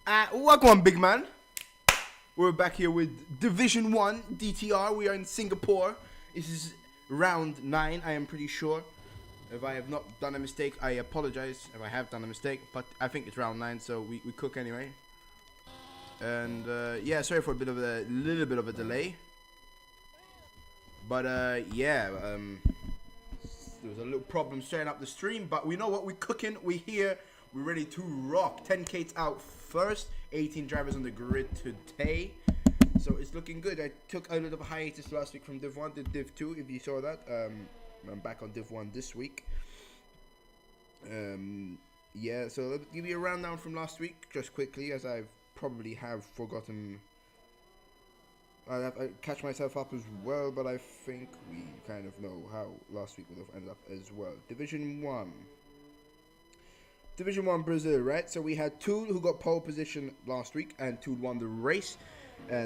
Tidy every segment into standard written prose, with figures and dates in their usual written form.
Welcome on, big man. We're back here with Division 1 DTR. We are in Singapore. This is round 9, I am pretty sure. If I have not done a mistake, I apologize if I have done a mistake, but I think it's round 9, so we cook anyway. And yeah, sorry for a little bit of a delay. But yeah, there was a little problem setting up the stream, but we know what we're cooking. We're here. We're ready to rock. 10K's out first. 18 drivers on the grid today. So it's looking good. I took a little of a hiatus last week from Div 1 to Div 2, if you saw that. I'm back on Div 1 this week. Yeah, so let me give you a rundown from last week, just quickly, as I probably have forgotten. I catch myself up as well, but I think we kind of know how last week would have ended up as well. Division 1. Division 1 Brazil, right? So we had Tool, who got pole position last week, and Tool won the race.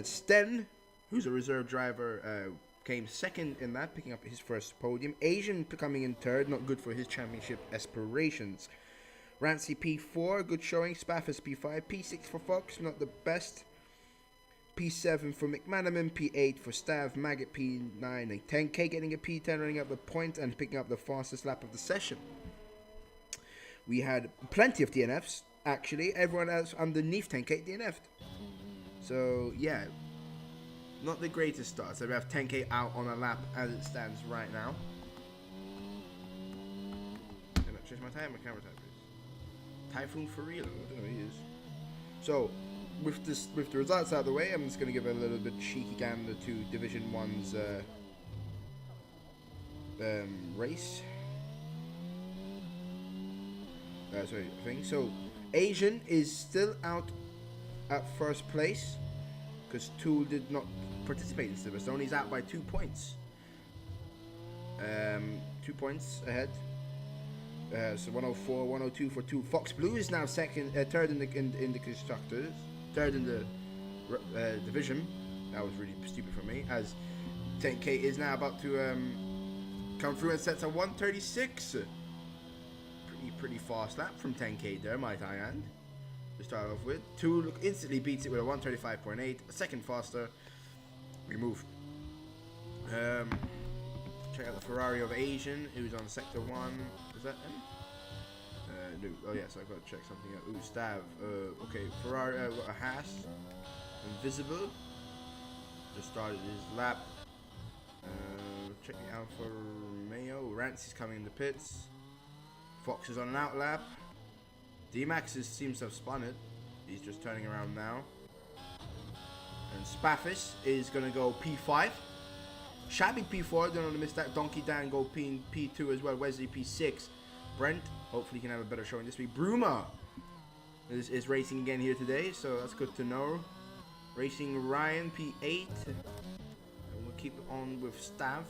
Sten, who's a reserve driver, came second in that, picking up his first podium. Asian coming in third, not good for his championship aspirations. Rancy P4, good showing. Spaffers P5, P6 for Fox, not the best. P7 for McManaman, P8 for Stav, Maggot P9, and 10K getting a P10, running up the point and picking up the fastest lap of the session. We had plenty of DNFs, actually. Everyone else underneath 10K DNF'd. So, yeah. Not the greatest start. So we have 10K out on a lap as it stands right now. Can I change my time? My camera time, please. Typhoon for real. I don't know what he is. So, with the results out of the way, I'm just going to give a little bit cheeky gander to Division 1's race. So Asian is still out at first place because Tool did not participate in Silverstone. He's out by 2 points. 2 points ahead. So 104, 102 for Tool. Fox Blue is now third in the constructors, third in the division. That was really stupid for me, as 10K is now about to come through and sets a 136. Pretty fast lap from 10K there, might I add, to start off with. Tool instantly beats it with a 135.8, a second faster. We move. Check out the Ferrari of Asian, who's on sector 1. Is that him? No. Oh yes, I've got to check something out. Ooh, Stav. Okay, Ferrari, got a Haas. Invisible. Just started his lap. Checking out for Mayo. Rancy's coming in the pits. Fox is on an out lap. D-Max seems to have spun it. He's just turning around now. And Spaffis is going to go P5. Shabby P4, don't want to miss that. Donkey Dan go P2 as well. Wesley P6. Brent, hopefully he can have a better showing this week. Bruma is racing again here today, so that's good to know. Racing Ryan P8. And we'll keep it on with Stav.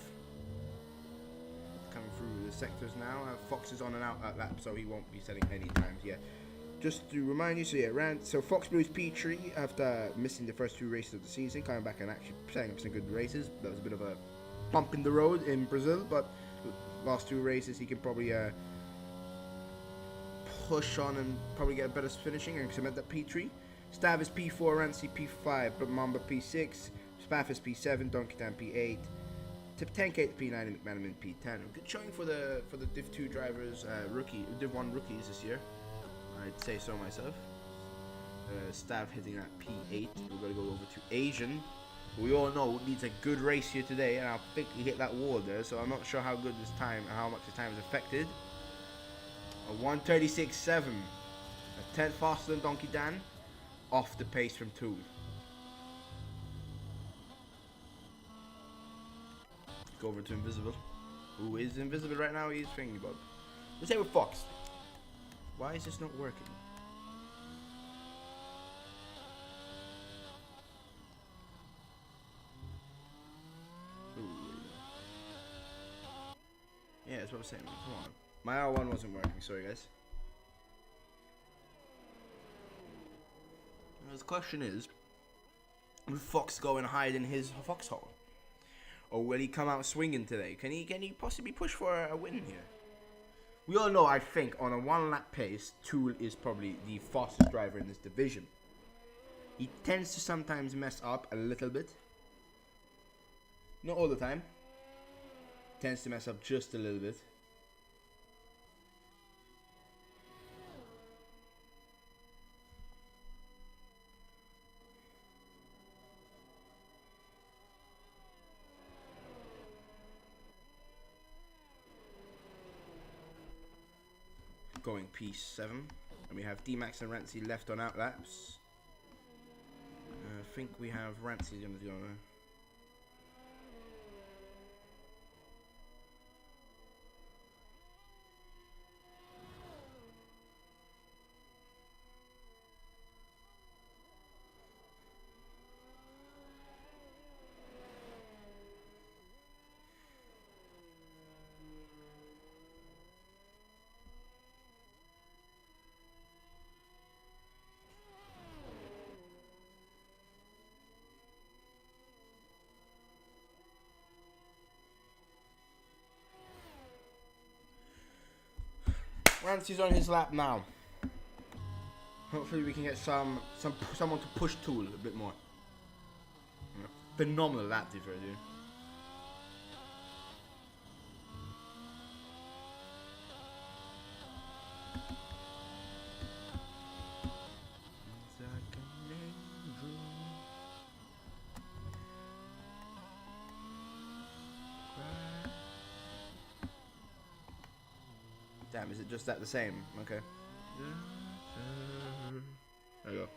Coming through the sectors now. Fox is on an out lap, so he won't be setting any times yet. Just to remind you, so yeah, so Fox Blue's P3 after missing the first 2 races of the season, coming back and actually setting up some good races. That was a bit of a bump in the road in Brazil, but last 2 races he can probably push on and probably get a better finishing and cement that P3. Stav is P4, Rancy P5, but Mamba P6, Spaff is P7, Donkey Dan P8. Tip 10K P9 and McManaman P10. Good showing for the Div 2 drivers, Div 1 rookies this year. I'd say so myself. Stav hitting that P8. We're gonna go over to Asian. We all know needs a good race here today, and I think he hit that wall there. So I'm not sure how good this time, how much his time is affected. A 136.7, a 10th faster than Donkey Dan, off the pace from Tool. Go over to Invisible. Who is Invisible right now? He's thinking about. Let's say with Fox. Why is this not working? Ooh. Yeah, that's what I'm saying. Come on. My R1 wasn't working. Sorry, guys. Now, the question is, will Fox go and hide in his foxhole? Or will he come out swinging today? Can he possibly push for a win here? We all know, I think, on a one-lap pace, Tool is probably the fastest driver in this division. He tends to sometimes mess up a little bit. Not all the time. Tends to mess up just a little bit. Going P7. And we have D-Max and Rancy left on outlaps. I think we have Rancy going to go there. Rancy's on his lap now. Hopefully we can get someone to push Tool a bit more. Phenomenal lap differ, dude. Damn, is it just that the same? Okay. There you go.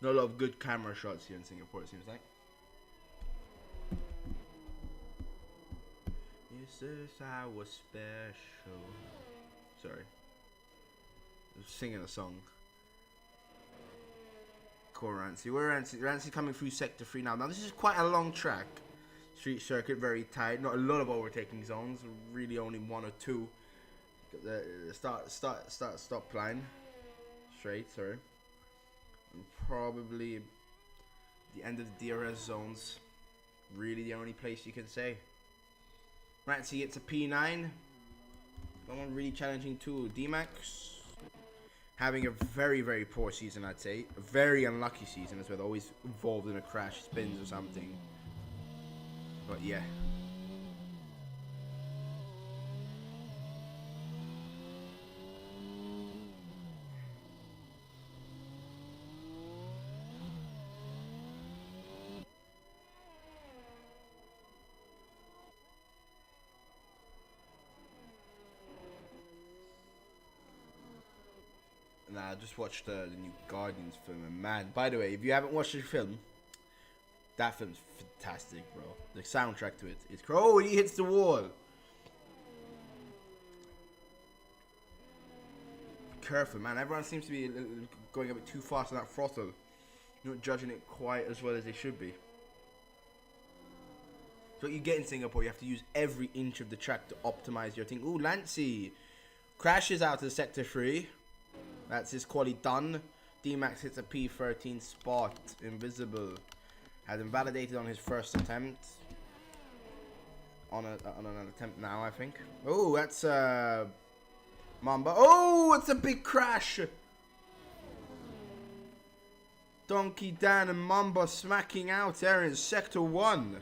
Not a lot of good camera shots here in Singapore, it seems like. You said I was special. Sorry. I was singing a song. Cool, Rancy. Where Rancy? Rancy coming through Sector 3 now. Now, this is quite a long track. Street circuit, very tight. Not a lot of overtaking zones. Really only one or two. The stop line. Straight, sorry. And probably the end of the DRS zones. Really the only place you can say. Rancy gets a P9. No one really challenging too. D-Max having a very, very poor season, I'd say. A very unlucky season as well. Always involved in a crash, spins or something. But yeah. Nah, I just watched the new Guardians film, and man, by the way, if you haven't watched the film, that film's fantastic, bro. The soundtrack to it, it's oh, he hits the wall. Be careful, man. Everyone seems to be going a bit too fast on that throttle. Not judging it quite as well as they should be. So what you get in Singapore, you have to use every inch of the track to optimize your thing. Ooh, Lancy crashes out of Sector 3. That's his quali done. D-Max hits a P13 spot. Invisible. Had him validated on his first attempt. On an attempt now, I think. Oh, that's Mamba. Oh, it's a big crash. Donkey Dan and Mamba smacking out there in Sector 1.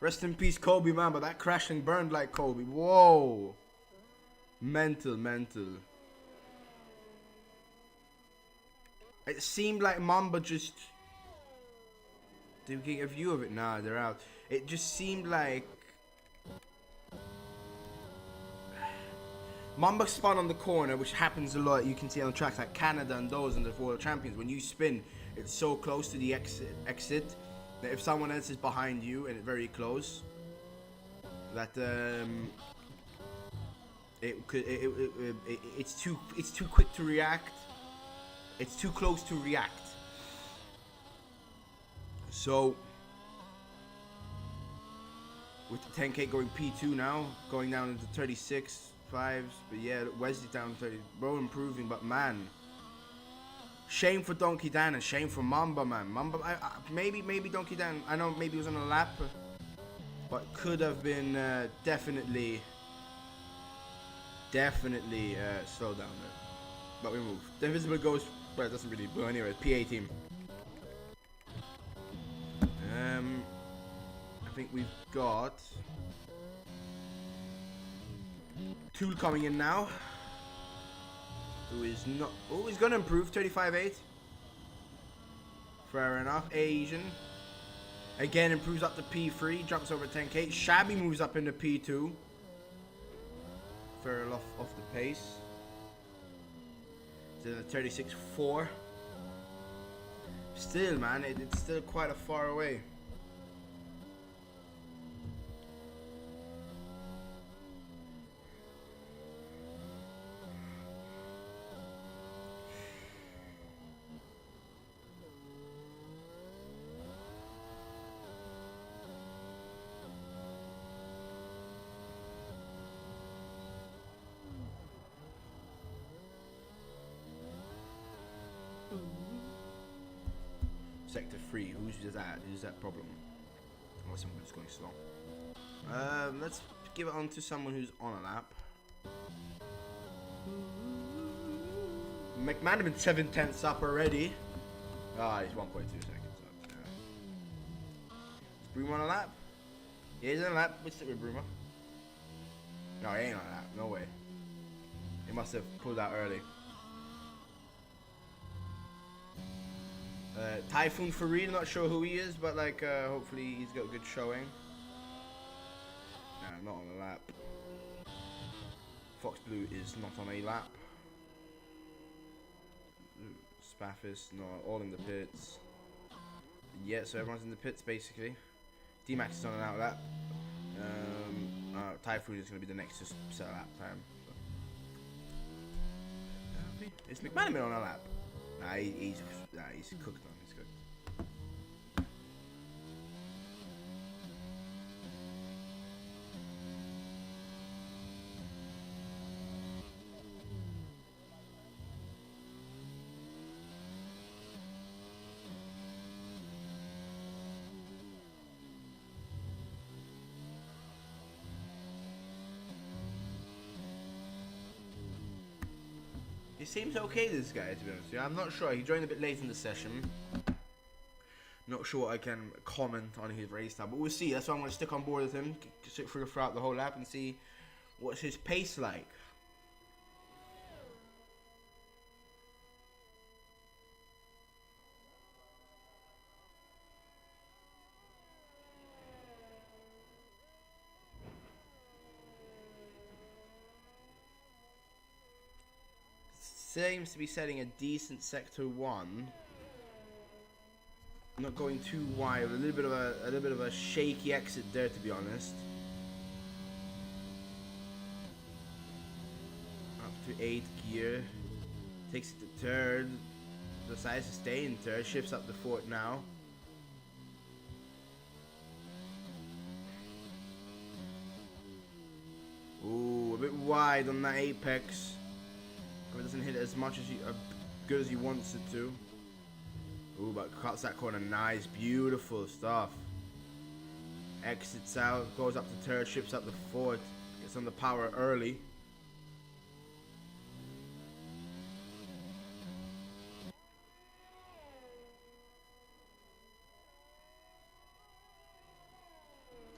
Rest in peace, Kobe, man. But that crashing burned like Kobe. Whoa. Mental. It seemed like Mamba just... Did we get a view of it? Nah, they're out. It just seemed like... Mamba spun on the corner, which happens a lot. You can see on the tracks like Canada and those and the World Champions. When you spin, it's so close to the exit that if someone else is behind you and it's very close, that it's too quick to react. It's too close to react. So with the 10K going P2 now, going down into 36 fives, but yeah, Wesley down 30. Bro, improving, but man, shame for Donkey Dan and shame for Mamba, man. Mamba, maybe Donkey Dan. I know maybe he was on a lap, but could have been definitely slow down there. But we move. The Invisible goes But it doesn't really. Well, anyway, PA team. I think we've got Tool coming in now. Who is not. Oh, he's gonna improve 35.8. Fair enough. Asian. Again, improves up to P3, jumps over 10k. Shabby moves up into P2. Fair off the pace. To the 36.4. Still, man, it's still quite a far away. Sector 3, who's that? Who's that problem? Or someone who's going slow. Let's give it on to someone who's on a lap. McManaman 7/10 up already. Ah, he's 1.2 seconds up. Yeah. Is Bruma on a lap? Yeah, he's on a lap. Let's stick with Bruma. No, he ain't on a lap. No way. He must have pulled out early. Typhoon Farid, not sure who he is, but like hopefully he's got a good showing. Nah, not on a lap. Fox Blue is not on a lap. Spaffis, no, all in the pits. Yeah, so everyone's in the pits basically. D-Max is on an out lap. Typhoon is going to be the next to set a lap time. So. Is McManaman on a lap? Nah, he's cooked on. He's good. He seems okay, this guy, to be honest. Yeah, I'm not sure. He joined a bit late in the session. Not sure I can comment on his race time, but we'll see. That's why I'm going to stick on board with him, sit throughout the whole lap and see what's his pace like. Seems to be setting a decent sector 1. Not going too wide. A little bit of a shaky exit there, to be honest. Up to 8th gear. Takes it to 3rd. Decides to stay in 3rd. Shifts up to 4th now. Ooh, a bit wide on that apex. It doesn't hit it as much as good as he wants it to. Ooh, but cuts that corner nice, beautiful stuff. Exits out, goes up to 3rd, shifts up to 4th, gets on the power early.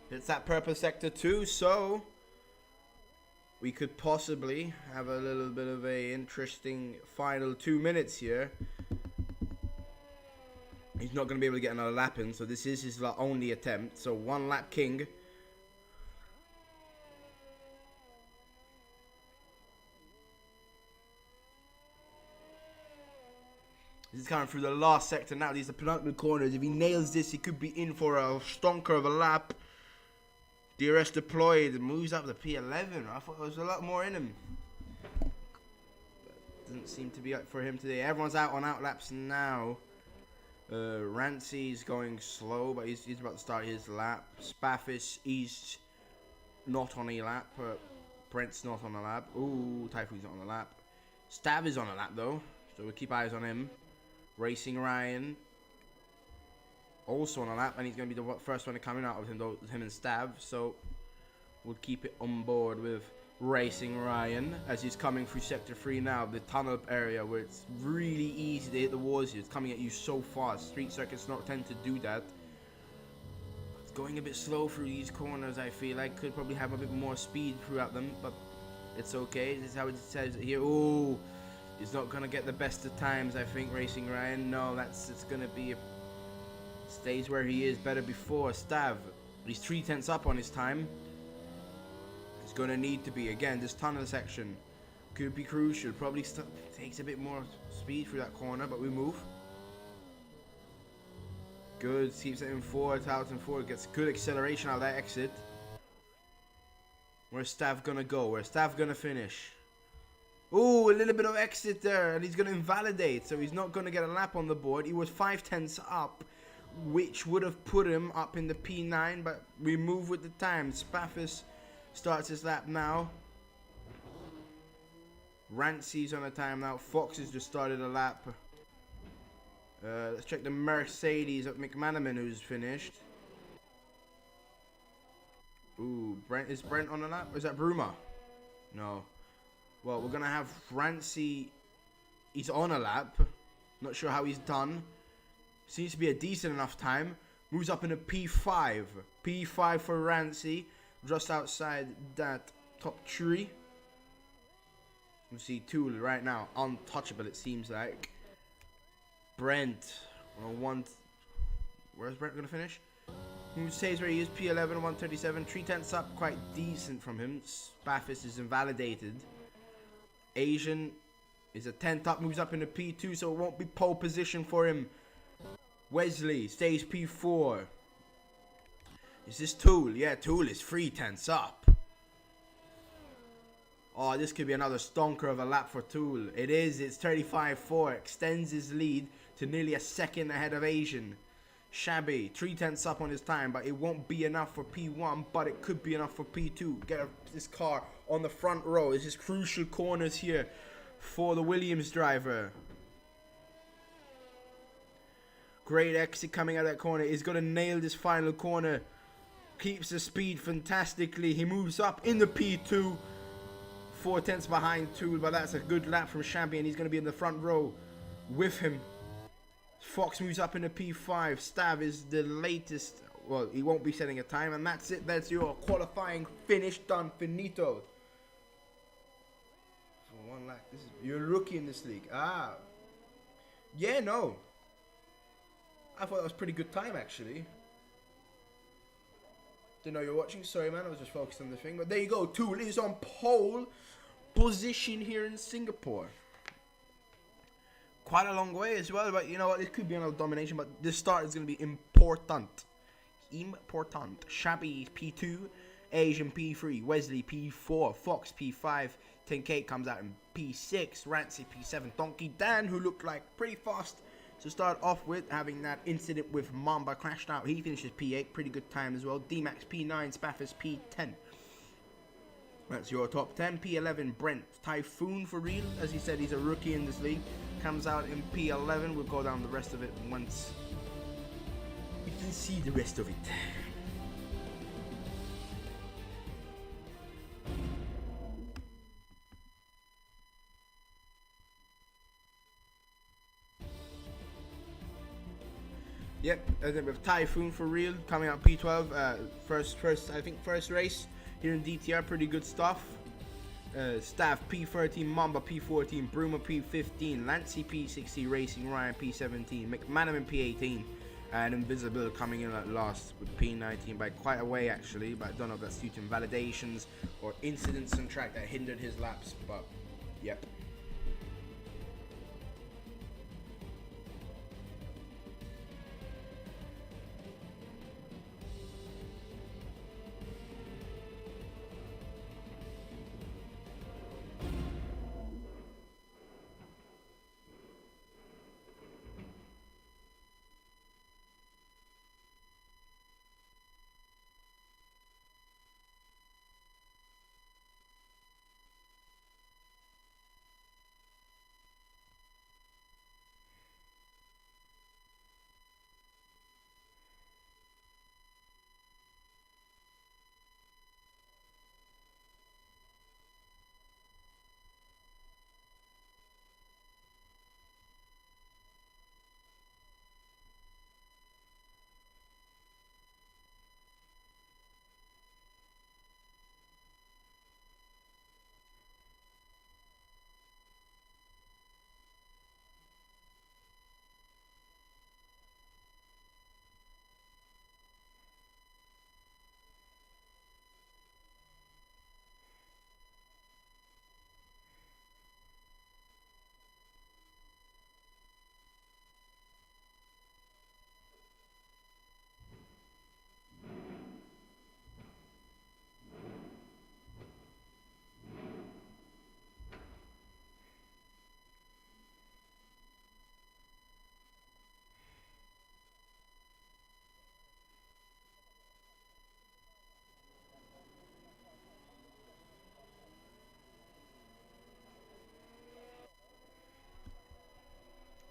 Hits that purple sector too, so we could possibly have a little bit of a interesting final 2 minutes here. He's not going to be able to get another lap in, so this is his only attempt. So 1 lap king. This is coming through the last sector now. These are penultimate corners. If he nails this, he could be in for a stonker of a lap. DRS deployed, moves up to P11. I thought there was a lot more in him. But doesn't seem to be up for him today. Everyone's out on out laps now. Rancy's going slow, but he's about to start his lap. Spaffis, he's not on a lap. Brent's not on a lap. Ooh, Typhoon's not on a lap. Stav is on a lap though, so we'll keep eyes on him. Racing Ryan, also on a lap, and he's going to be the first one to come out with him and Stav, so we'll keep it on board with Racing Ryan as he's coming through sector 3 now, the tunnel area where it's really easy to hit the walls. It's coming at you so fast. Street circuits not tend to do that. It's going a bit slow through these corners. I feel like could probably have a bit more speed throughout them, but it's okay. This is how it says it here. Oh, he's not gonna get the best of times, I think. Racing Ryan, no, it's gonna be stays where he is better before. Stav, he's 3/10 up on his time. It's gonna need to be again. This tunnel section could be crucial. Probably takes a bit more speed through that corner, but we move. Good, keeps it in forward, out and forward. Gets good acceleration out of that exit. Where's Stav gonna go? Where's Stav gonna finish? Ooh, a little bit of exit there, and he's gonna invalidate. So he's not gonna get a lap on the board. He was 5/10 up, which would have put him up in the P9, but we move with the time. Spaffis starts his lap now. Rancy's on a time now. Fox has just started a lap. Let's check the Mercedes at McManaman, who's finished. Ooh, is Brent on a lap? Or is that Bruma? No. Well, we're gonna have Rancy. He's on a lap. Not sure how he's done. Seems to be a decent enough time. Moves up in a P5. P5 for Rancy. Just outside that top tree. You see Tool right now. Untouchable, it seems like. Brent. Where's Brent going to finish? Who says where he is? P11, 137. 3/10 up. Quite decent from him. Spaffis is invalidated. Asian is a 10th up. Moves up in a P2, so it won't be pole position for him. Wesley stays P4. Is this Tool? Yeah, Tool is 3/10 up. Oh, this could be another stonker of a lap for Tool. It is. It's 35-4. Extends his lead to nearly a second ahead of Asian. Shabby, 3/10 up on his time, but it won't be enough for P1, but it could be enough for P2. Get this car on the front row. This is crucial corners here for the Williams driver. Great exit coming out of that corner. He's going to nail this final corner. Keeps the speed fantastically. He moves up in the P2. 4/10 behind Tool, but that's a good lap from Shabby, and he's going to be in the front row with him. Fox moves up in the P5. Stav is the latest. Well, he won't be setting a time, and that's it. That's your qualifying finish done. Finito. For 1 lap. You're a rookie in this league. Ah. Yeah, no. I thought that was pretty good time, actually. Didn't know you were watching. Sorry, man. I was just focused on the thing. But there you go. Tool is on pole position here in Singapore. Quite a long way as well. But you know what? It could be another domination. But this start is going to be important. Important. Shabby P2. Asian P3. Wesley P4. Fox P5. 10K comes out in P6. Rancy P7. Donkey Dan, who looked like pretty fast to start off with, having that incident with Mamba crashed out. He finishes P8, pretty good time as well. D-Max P9, Spaffis P10. That's your top 10. P11, Brent. Typhoon for real, as he said, he's a rookie in this league. Comes out in P11. We'll go down the rest of it once we can see the rest of it. Yep, and then with Typhoon for real coming out P12, first race here in DTR, pretty good stuff. Staff P13, Mamba P14, Bruma P15, Lancy P60, Racing Ryan P17, McManaman P18, and Invisible coming in at last with P19 by quite a way actually, but I don't know if that's due to invalidations or incidents on track that hindered his laps, but yep.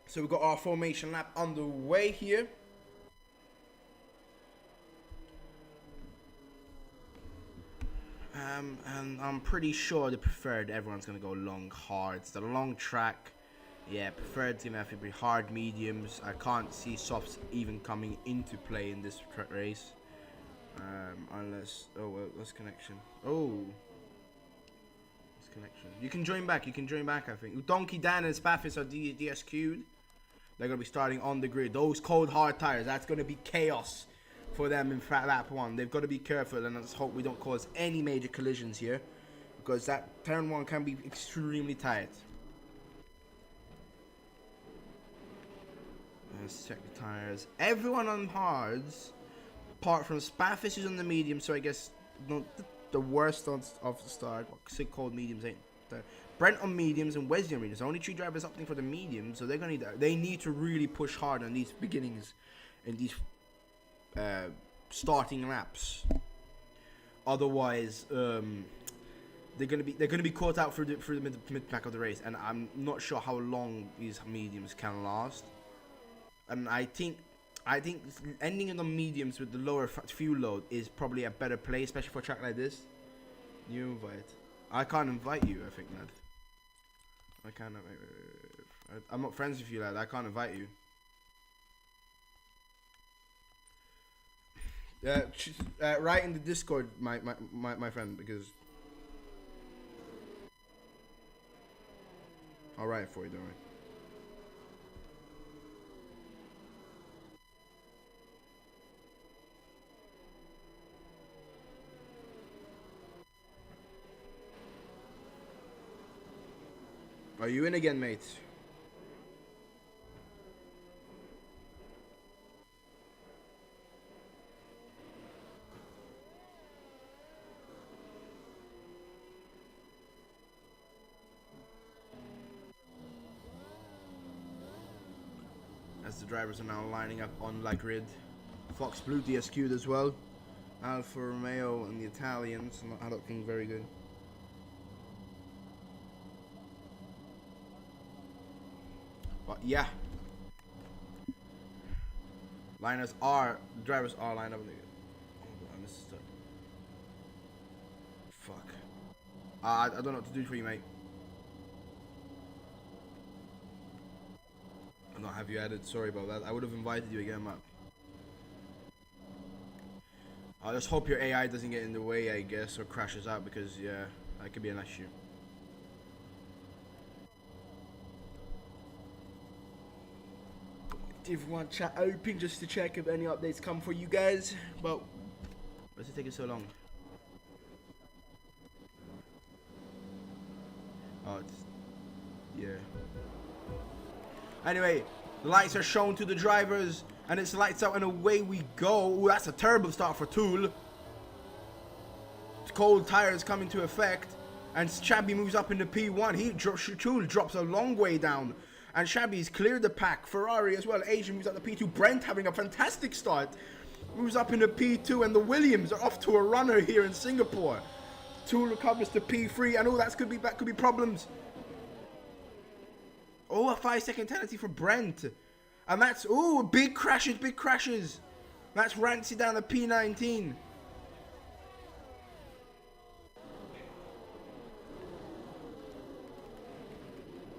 So we've got our formation lap underway here. And I'm pretty sure the preferred, everyone's going to go long hard. It's the long track. Yeah, preferred's going to have to be hard mediums. I can't see softs even coming into play in this race. Unless, oh, well, that's connection. Oh. That's connection. You can join back, I think. Donkey Dan and Spaffis are DSQ'd. They're going to be starting on the grid. Those cold hard tires, that's going to be chaos for them in lap 1. They've got to be careful, and let's hope we don't cause any major collisions here, because that turn 1 can be extremely tight. Let's check the tires. Everyone on hards, apart from Spaffis, who's on the medium, so I guess not the worst of the start. Sick cold mediums ain't there. Brent on mediums and Wesley on mediums. Only 3 drivers opting for the mediums, so they're gonna need to really push hard on these beginnings and these starting laps. Otherwise, they're gonna be caught out through the mid back of the race, and I'm not sure how long these mediums can last. And I think ending in the mediums with the lower fuel load is probably a better play, especially for a track like this. New invite. I can't invite you, I think, lad. I can't. I'm not friends with you, lad. I can't invite you. Write in the Discord, my friend, because I'll write it for you, don't worry. Are you in again, mate? As the drivers are now lining up on La Grid. Fox Blue DSQ'd as well. Alfa Romeo and the Italians not looking very good. But yeah, drivers are lined up. Fuck. I don't know what to do for you, mate. I don't have you added. Sorry about that. I would have invited you again, man. I just hope your AI doesn't get in the way, I guess, or crashes out, because yeah, that could be an issue. Everyone chat open just to check if any updates come for you guys. But why's it taking so long? Oh, it's, yeah. Anyway, the lights are shown to the drivers, and it's lights out and away we go. Ooh, that's a terrible start for Tool. Cold tires come into effect, and Shabby moves up into P1. Tool drops a long way down. And Shabby's cleared the pack. Ferrari as well. Asian moves up to P2. Brent having a fantastic start. Moves up into P2. And the Williams are off to a runner here in Singapore. Tool recovers to P3. And oh, that could be problems. Oh, a 5-second penalty for Brent. And that's, oh, big crashes. That's Rancy down to P19.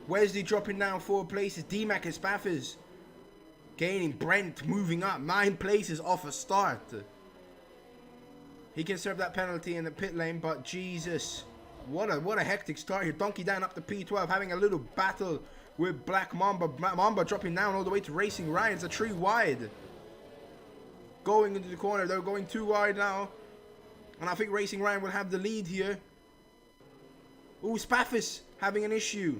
Wesley dropping down 4 places. D-Mac and Spaffers gaining. Brent moving up 9 places off a start. He can serve that penalty in the pit lane, but Jesus, what a hectic start here. Donkey down up to P12, having a little battle with Black Mamba. Mamba dropping down all the way to Racing Ryan. It's a 3 wide. Going into the corner. They're going 2 wide now. And I think Racing Ryan will have the lead here. Ooh, Spaffis having an issue.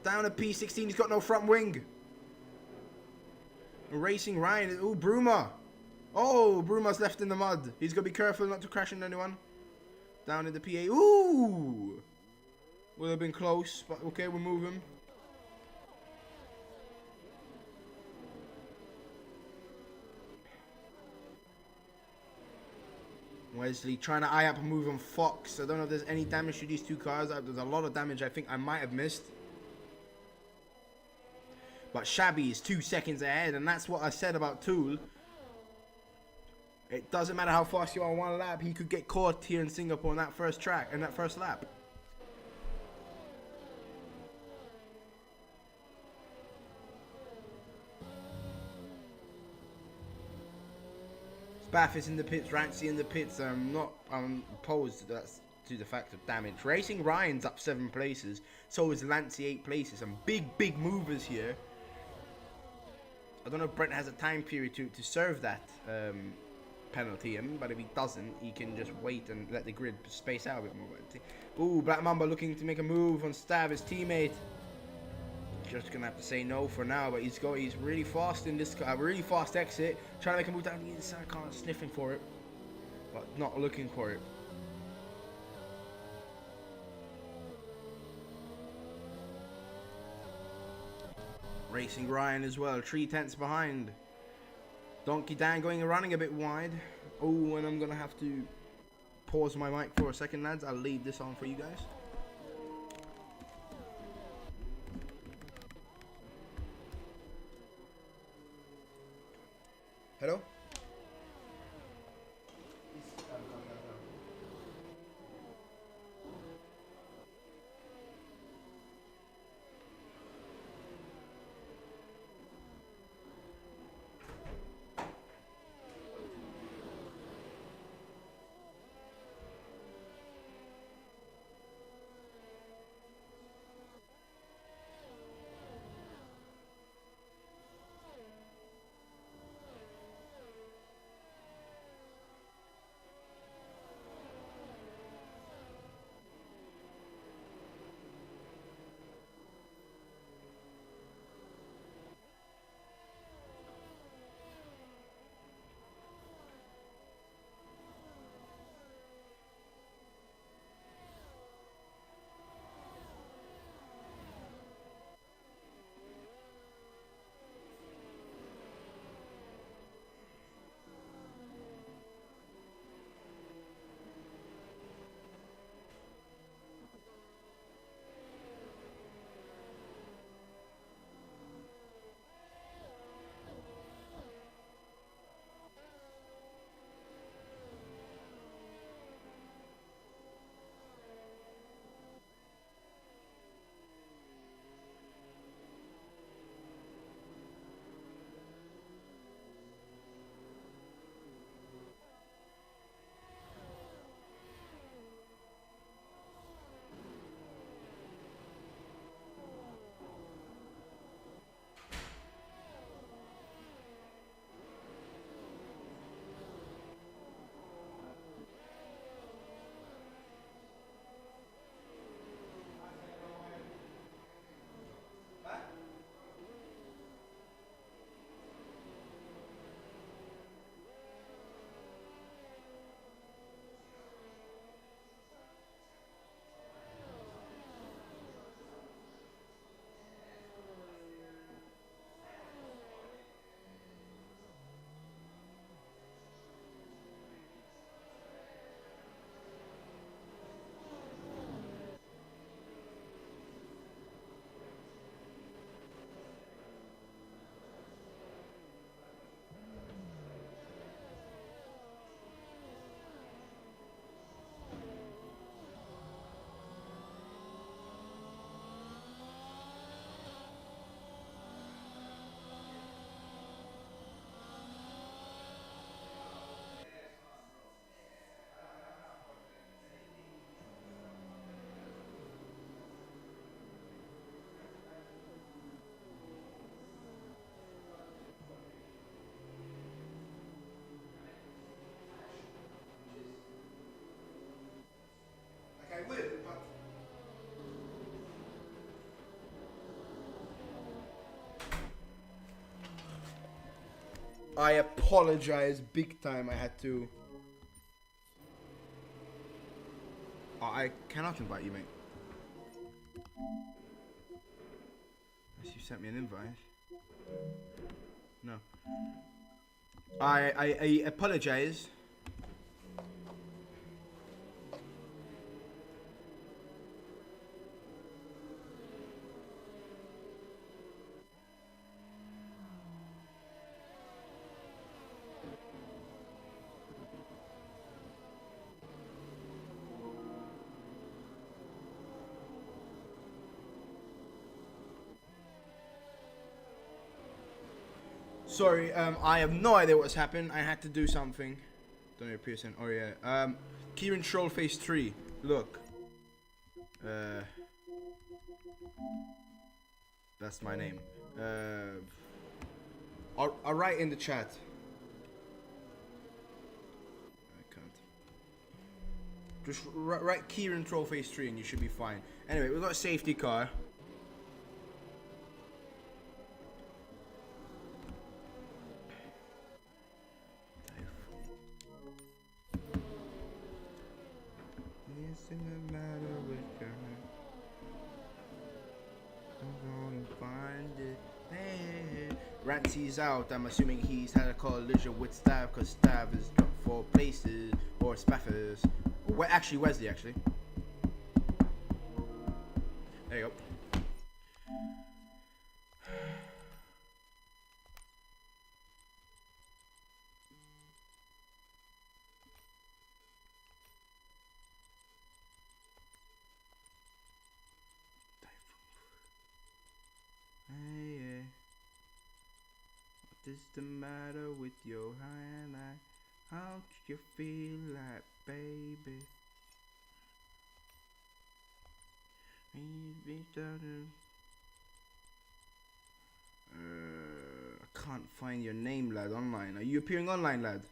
Down at P16, he's got no front wing. Racing Ryan, ooh, Bruma. Oh, Bruma's left in the mud. He's got to be careful not to crash into anyone. Down in the PA, ooh. Would have been close, but okay, we'll move him. Wesley trying to eye up a move on Fox. I don't know if there's any damage to these 2 cars. There's a lot of damage I think I might have missed. But Shabby is 2 seconds ahead, and that's what I said about Tool. It doesn't matter how fast you are on one lap, he could get caught here in Singapore on that first track, and that first lap. Spaff is in the pits, Rancy in the pits. I'm opposed to the fact of damage. Racing Ryan's up 7 places, so is Lancey 8 places. Some big movers here. I don't know if Brent has a time period to serve that penalty in, but if he doesn't, he can just wait and let the grid space out a bit more. Ooh, Black Mamba looking to make a move on Stav, his teammate. Just gonna have to say no for now, but he's really fast in this car, really fast exit, trying to make a move down the inside, kind of sniffing for it, but not looking for it. Racing Ryan as well, 3/10 behind. Donkey Dan going and running a bit wide. Oh, and I'm gonna have to pause my mic for a second, lads. I'll leave this on for you guys. Hello? I will, but I apologize big time. I had to. I cannot invite you, mate. Unless you sent me an invite. No. I apologize. Sorry, I have no idea what's happened. I had to do something. Don't know Pearson. Oh yeah. Kieran Trollface 3. Look. That's my name. I'll write in the chat. I can't. Just write Kieran Trollface 3 and you should be fine. Anyway, we've got a safety car. Rancy's out. I'm assuming he's had a collision with Stav because Stav has dropped 4 places, or Spaffers. Or actually, Wesley, actually. There you go. Hey, what is the matter with your highlight? How do you feel like, baby? I can't find your name, lad, online. Are you appearing online, lad?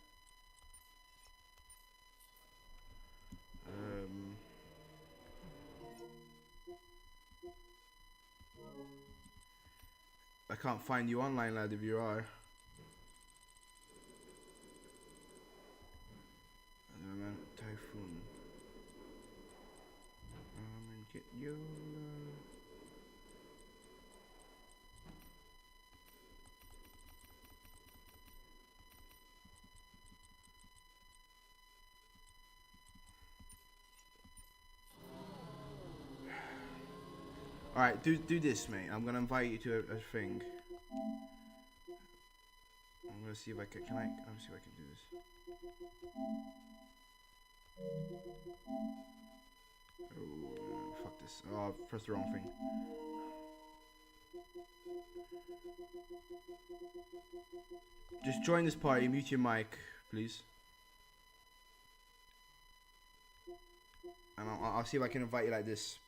I can't find you online, lad, if you are. Typhoon. And get your love. Alright, do this, mate. I'm gonna invite you to a thing. I'm gonna see if I can let me see if I can do this. Oh, fuck this. Oh, I pressed the wrong thing. Just join this party, mute your mic, please. And I'll see if I can invite you like this.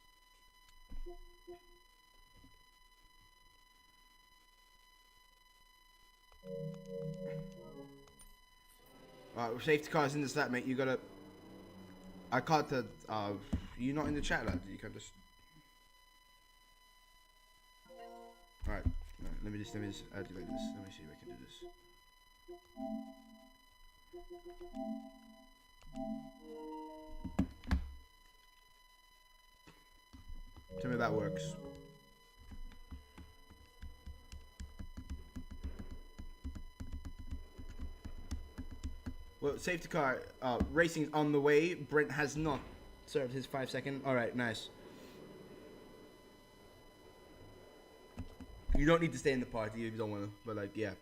Alright, safety cars in the stat, mate. You gotta. I can't. You not in the chat, lad. You can just. Alright. Let me just add you like this. Let me see if I can do this. Tell me if that works. Well, safety car racing's on the way. Brent has not served his 5 second. All right, nice. You don't need to stay in the party if you don't want to, but like, yeah.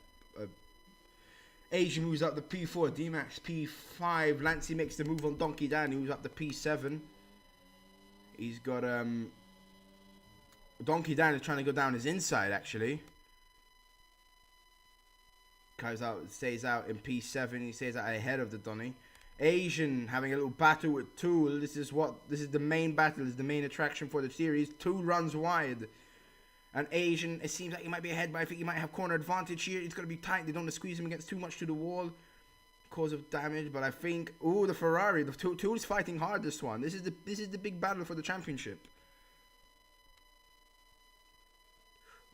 Asian moves up to P4, D-Max P5. Lancey makes the move on Donkey Dan, who's up to P7. He's got Donkey Dan is trying to go down his inside actually. Stays out in P7. He stays out ahead of the Donny. Asian having a little battle with Tool. This is the main battle. This is the main attraction for the series. Tool runs wide. And Asian, it seems like he might be ahead, but I think he might have corner advantage here. It's going to be tight. They don't want to squeeze him against too much to the wall. Cause of damage, but I think... Ooh, the Ferrari. The Tool's fighting hard this one. This is the big battle for the championship.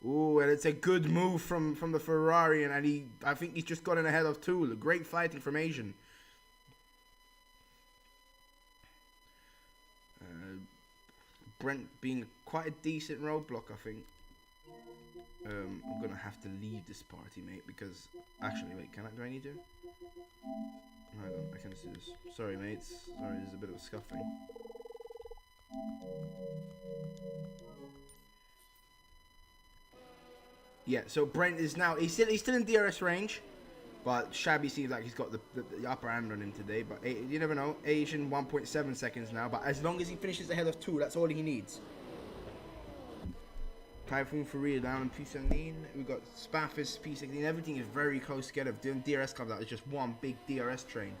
Ooh, and it's a good move from the Ferrari, and I think he's just gotten ahead of Tool. Great fighting from Asian. Brent being quite a decent roadblock, I think. I'm gonna have to leave this party, mate, because actually, wait, do I need to? No, I don't. I can just do this. Sorry, mates. Sorry, there's a bit of a scuffling. Yeah, so Brent is now he's still in DRS range, but Shabby seems like he's got the upper hand on him today. But you never know. Asian 1.7 seconds now, but as long as he finishes ahead of Tool, that's all he needs. Typhoon for real down in P17. We've got Spaffis P16. Everything is very close together. Doing DRS comes out, it's just one big DRS train.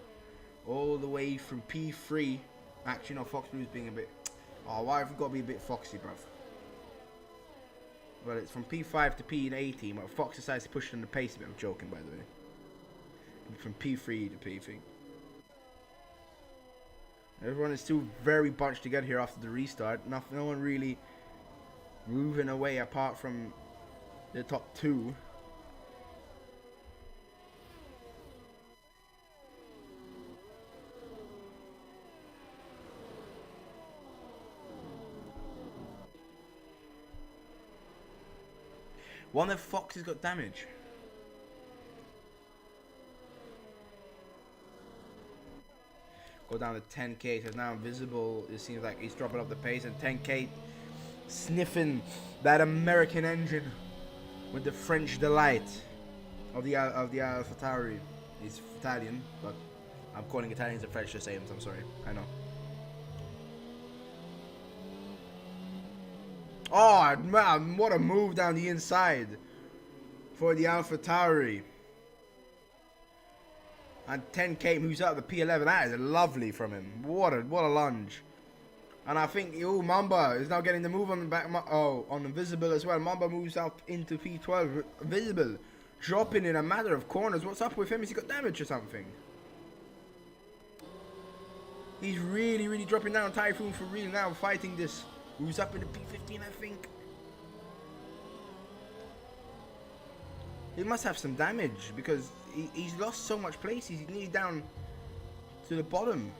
All the way from P3. Actually, no, Fox Blue's being a bit. Oh, why have we got to be a bit foxy, bruv? Well, it's from P5 to P18, but Fox decides to push it in the pace a bit. I'm joking, by the way. From P3 to P3. Everyone is still very bunched together here after the restart. No one really moving away apart from the top two. One of Fox has got damage. Go down to 10k, so it's now invisible. It seems like he's dropping up the pace, and 10k sniffing that American engine with the French delight of the AlphaTauri. He's Italian, but I'm calling Italians and French the same, so I'm sorry. I know. Oh man, what a move down the inside for the AlphaTauri. And 10k moves out of the P11. That is lovely from him. What a lunge. And I think Mamba is now getting the move on the back. Oh, on Invisible as well. Mamba moves out into P12. Invisible dropping in a matter of corners. What's up with him? Has he got damage or something? He's really dropping down. Typhoon for real now, fighting this. Who's up in the P15, I think. He must have some damage because he's lost so much place. He's nearly down to the bottom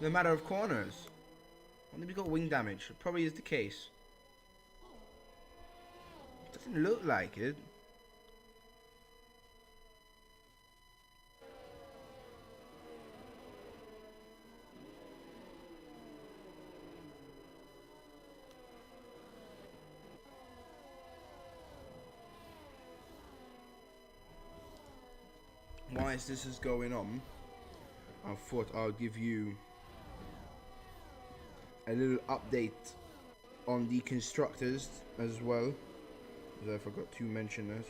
in a matter of corners. I wonder if he got wing damage. It probably is the case. Doesn't look like it. Whilst this is going on, I thought I'll give you a little update on the constructors as well, because I forgot to mention this.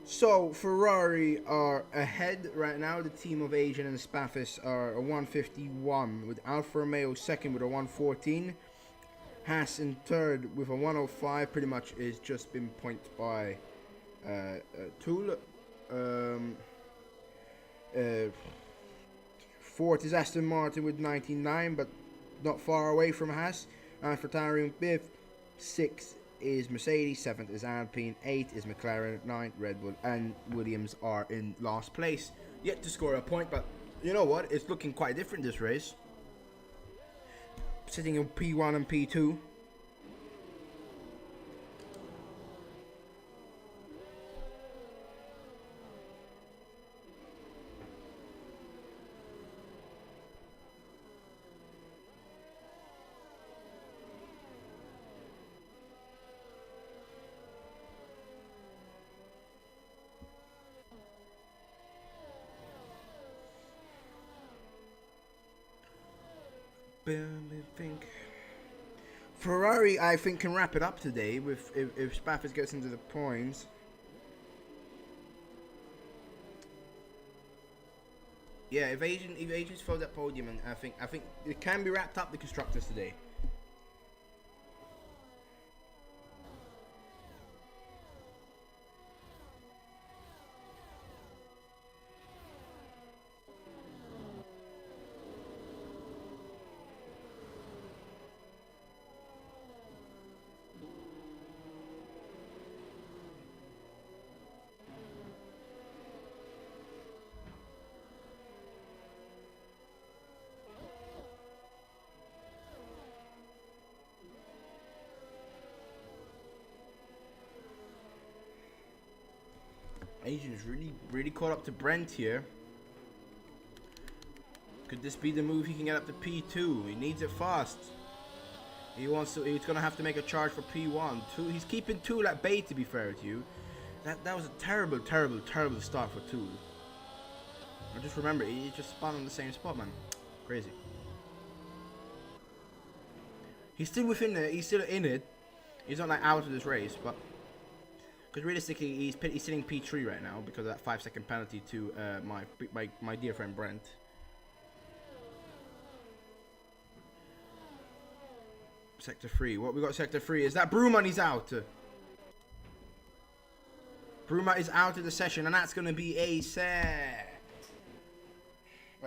So Ferrari are ahead right now. The team of Asian and Spaffis are a 151, with Alfa Romeo second with a 114. Haas in third with a 105, pretty much is just been pointed by Tool. Fourth is Aston Martin with 99, but not far away from Haas. AlphaTauri in fifth. Sixth is Mercedes. Seventh is Alpine. Eighth is McLaren. Ninth Red Bull, and Williams are in last place. Yet to score a point, but you know what? It's looking quite different this race. Sitting in P1 and P2. Ferrari, I think, can wrap it up today with if Spaffis gets into the points. Yeah, if Asians fill that podium, and I think it can be wrapped up, the constructors today. Asian's really caught up to Brent here. Could this be the move he can get up to P2? He needs it fast. He's gonna have to make a charge for P1. He's keeping Tool at bay, to be fair with you. That was a terrible start for Tool. I just remember he just spun on the same spot, man. Crazy. He's still within it. He's still in it. He's not like out of this race, but because realistically, he's sitting P3 right now because of that 5-second penalty to my dear friend Brent. Sector 3. What we got? Sector 3 is that Brewmoney's out. Bruma is out of the session, and that's going to be a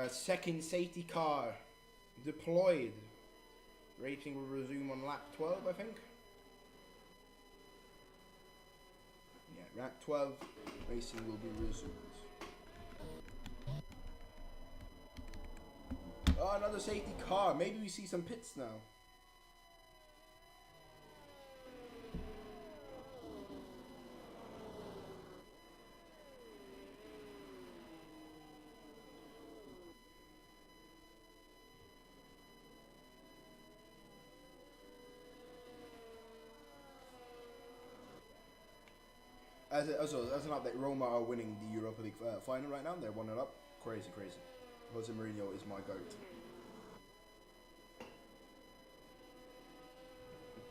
second safety car deployed. Racing will resume on lap 12, I think. Yeah, lap 12, racing will be resumed. Oh, another safety car. Maybe we see some pits now. As an update, Roma are winning the Europa League final right now. They're 1-0 up. Crazy. Jose Mourinho is my goat.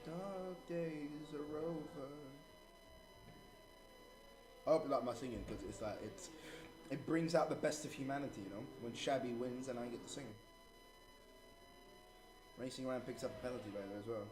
Dark days are over. I hope you like my singing because it's like it brings out the best of humanity, you know. When Shabby wins and I get to sing. Racing around picks up a penalty by there as well.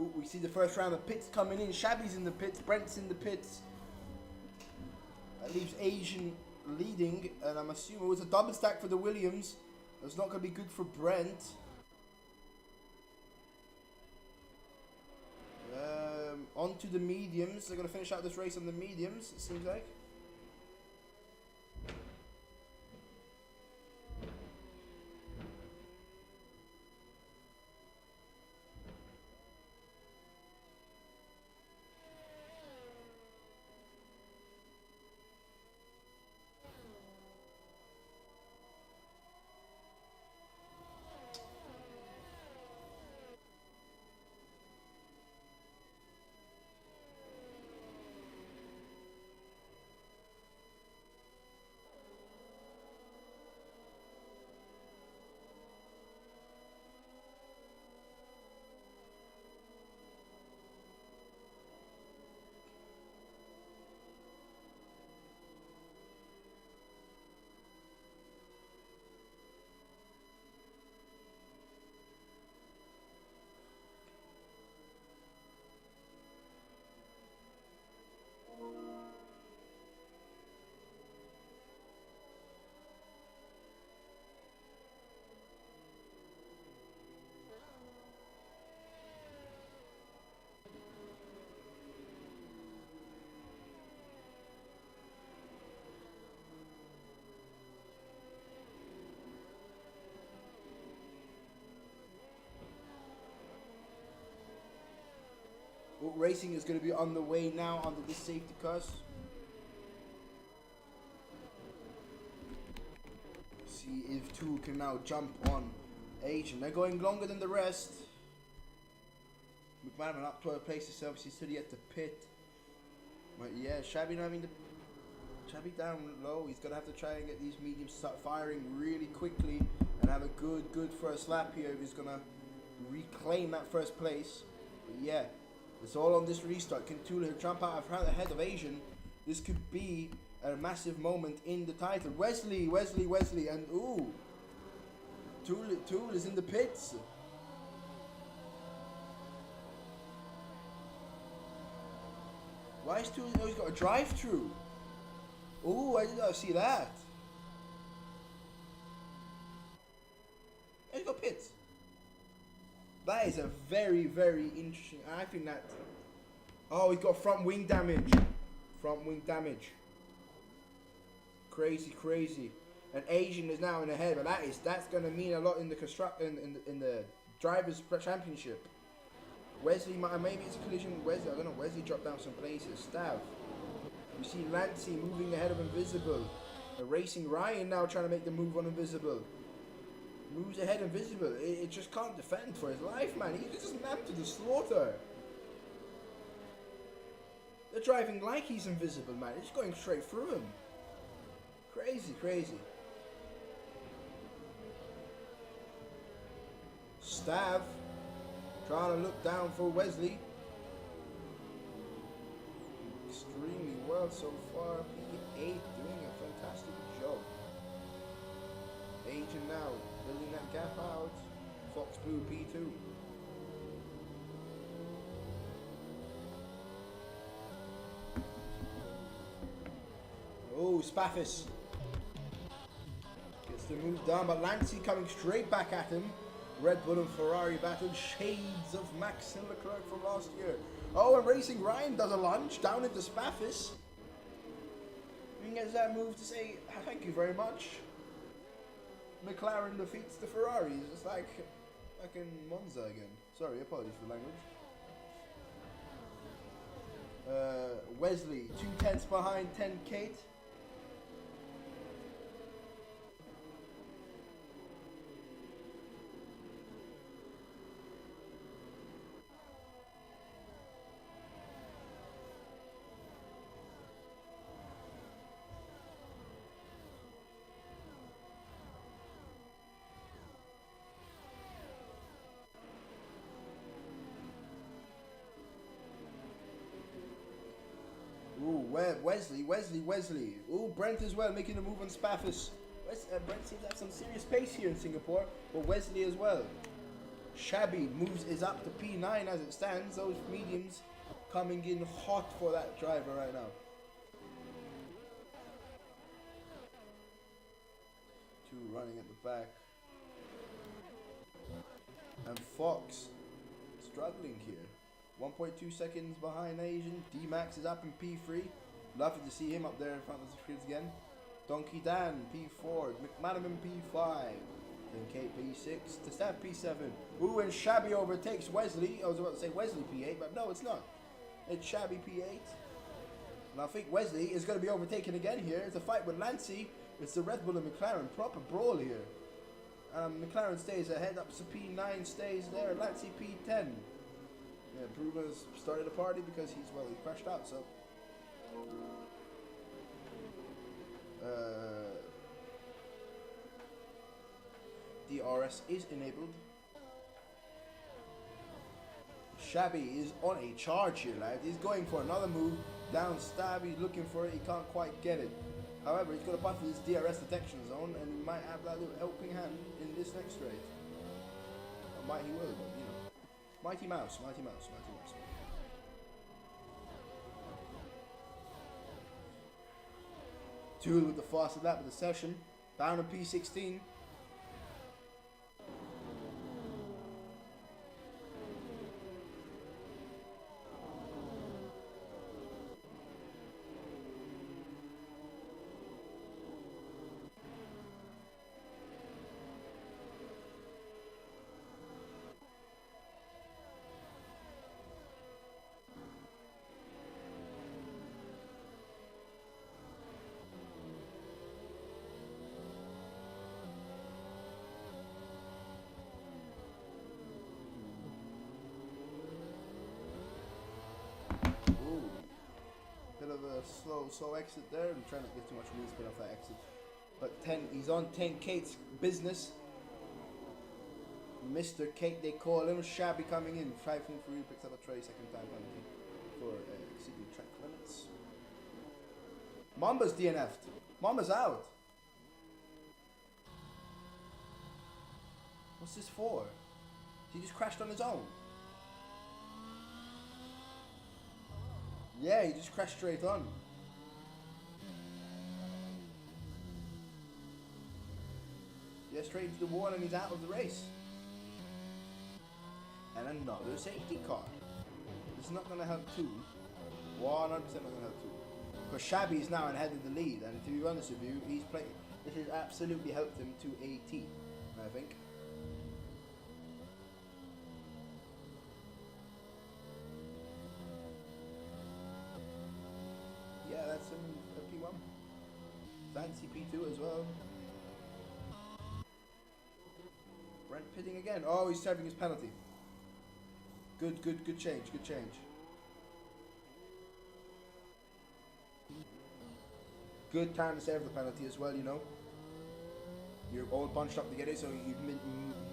Ooh, we see the first round of pits coming in. Shabby's in the pits, Brent's in the pits. That leaves Asian leading, and I'm assuming it was a double stack for the Williams. That's not going to be good for Brent. On to the mediums. They're going to finish out this race on the mediums, it seems like. Racing is going to be on the way now under this safety cars. See if two can now jump on Asian. They're going longer than the rest. McManaman up 12 places, obviously still yet to pit. But yeah, Shabby Shabby down low. He's going to have to try and get these mediums to start firing really quickly and have a good first lap here if he's going to reclaim that first place. But yeah. It's all on this restart. Can Tula jump out ahead of Asian? This could be a massive moment in the title. Wesley, and ooh, Tula is in the pits. Why is Tool? Oh, he's got a drive-through. Oh, I did not see that. He's got pits. That is a very, very interesting. I think that. Oh, he's got front wing damage. Front wing damage. Crazy, crazy. And Asian is now in the head, but that's gonna mean a lot in the in the drivers' championship. Wesley, maybe it's a collision with Wesley. I don't know. Wesley dropped down some places. Stav. We see Lancey moving ahead of Invisible. Racing Ryan now trying to make the move on Invisible. Moves ahead Invisible. It just can't defend for his life, man. He's just napped to the slaughter. They're driving like he's invisible, man. It's going straight through him. Crazy, crazy. Stav trying to look down for Wesley. Extremely well so far. P8 doing a fantastic job. Agent now building that gap out. Fox Blue P2. Oh, Spaffis gets the move down, but Lancey coming straight back at him. Red Bull and Ferrari battle, shades of Max and Leclerc from last year. Oh, and Racing Ryan does a lunge down into Spaffis. And gets that move to say, thank you very much. McLaren defeats the Ferraris. It's like in Monza again. Sorry, apologies for the language. Wesley, 2/10 behind 10 Kate. Ooh, Wesley. Ooh, Brent as well, making a move on Spaffis. Brent seems to have some serious pace here in Singapore, but Wesley as well. Shabby is up to P9 as it stands. Those mediums coming in hot for that driver right now. Two running at the back. And Fox struggling here. 1.2 seconds behind Asian. D-Max is up in P3. Lovely to see him up there in front of the screens again. Donkey Dan, P4. McManaman, P5. Then Kate, P6. To Stav, P7. Ooh, and Shabby overtakes Wesley. I was about to say Wesley, P8, but no, it's not. It's Shabby, P8. And I think Wesley is going to be overtaken again here. It's a fight with Lancey. It's the Red Bull and McLaren. Proper brawl here. McLaren stays ahead. Up to P9 stays there. Lancey, P10. Yeah, Bruma's started a party because he crashed out, so. DRS is enabled. Shabby is on a charge here, lad. He's going for another move. Down Stab, he's looking for it, he can't quite get it. However, he's got a buffer his DRS detection zone, and he might have that little helping hand in this next race. Or might he will, but you know. Mighty Mouse. Tool with the fastest lap of the session. Down to P16. Slow exit there. I'm trying not to get too much wheel spin off that exit. But he's on 10 Kate's business. Mr. Kate, they call him. Shabby coming in. 5 from 3, picks up a tray, second time penalty for exceeding track limits. Mamba's DNF'd. Mamba's out. What's this for? He just crashed on his own. Yeah, he just crashed straight on. Yeah, straight into the wall and he's out of the race. And another safety car. This is not going to help too. 100% not going to help too. Because Shabby is now ahead of the lead, and to be honest with you, he's playing. This has absolutely helped him to a T, I think. Yeah, that's a P1. Fancy P2 as well. Brent pitting again. Oh, he's serving his penalty. Good change, good change. Good time to save the penalty as well, you know. You're all bunched up together, so you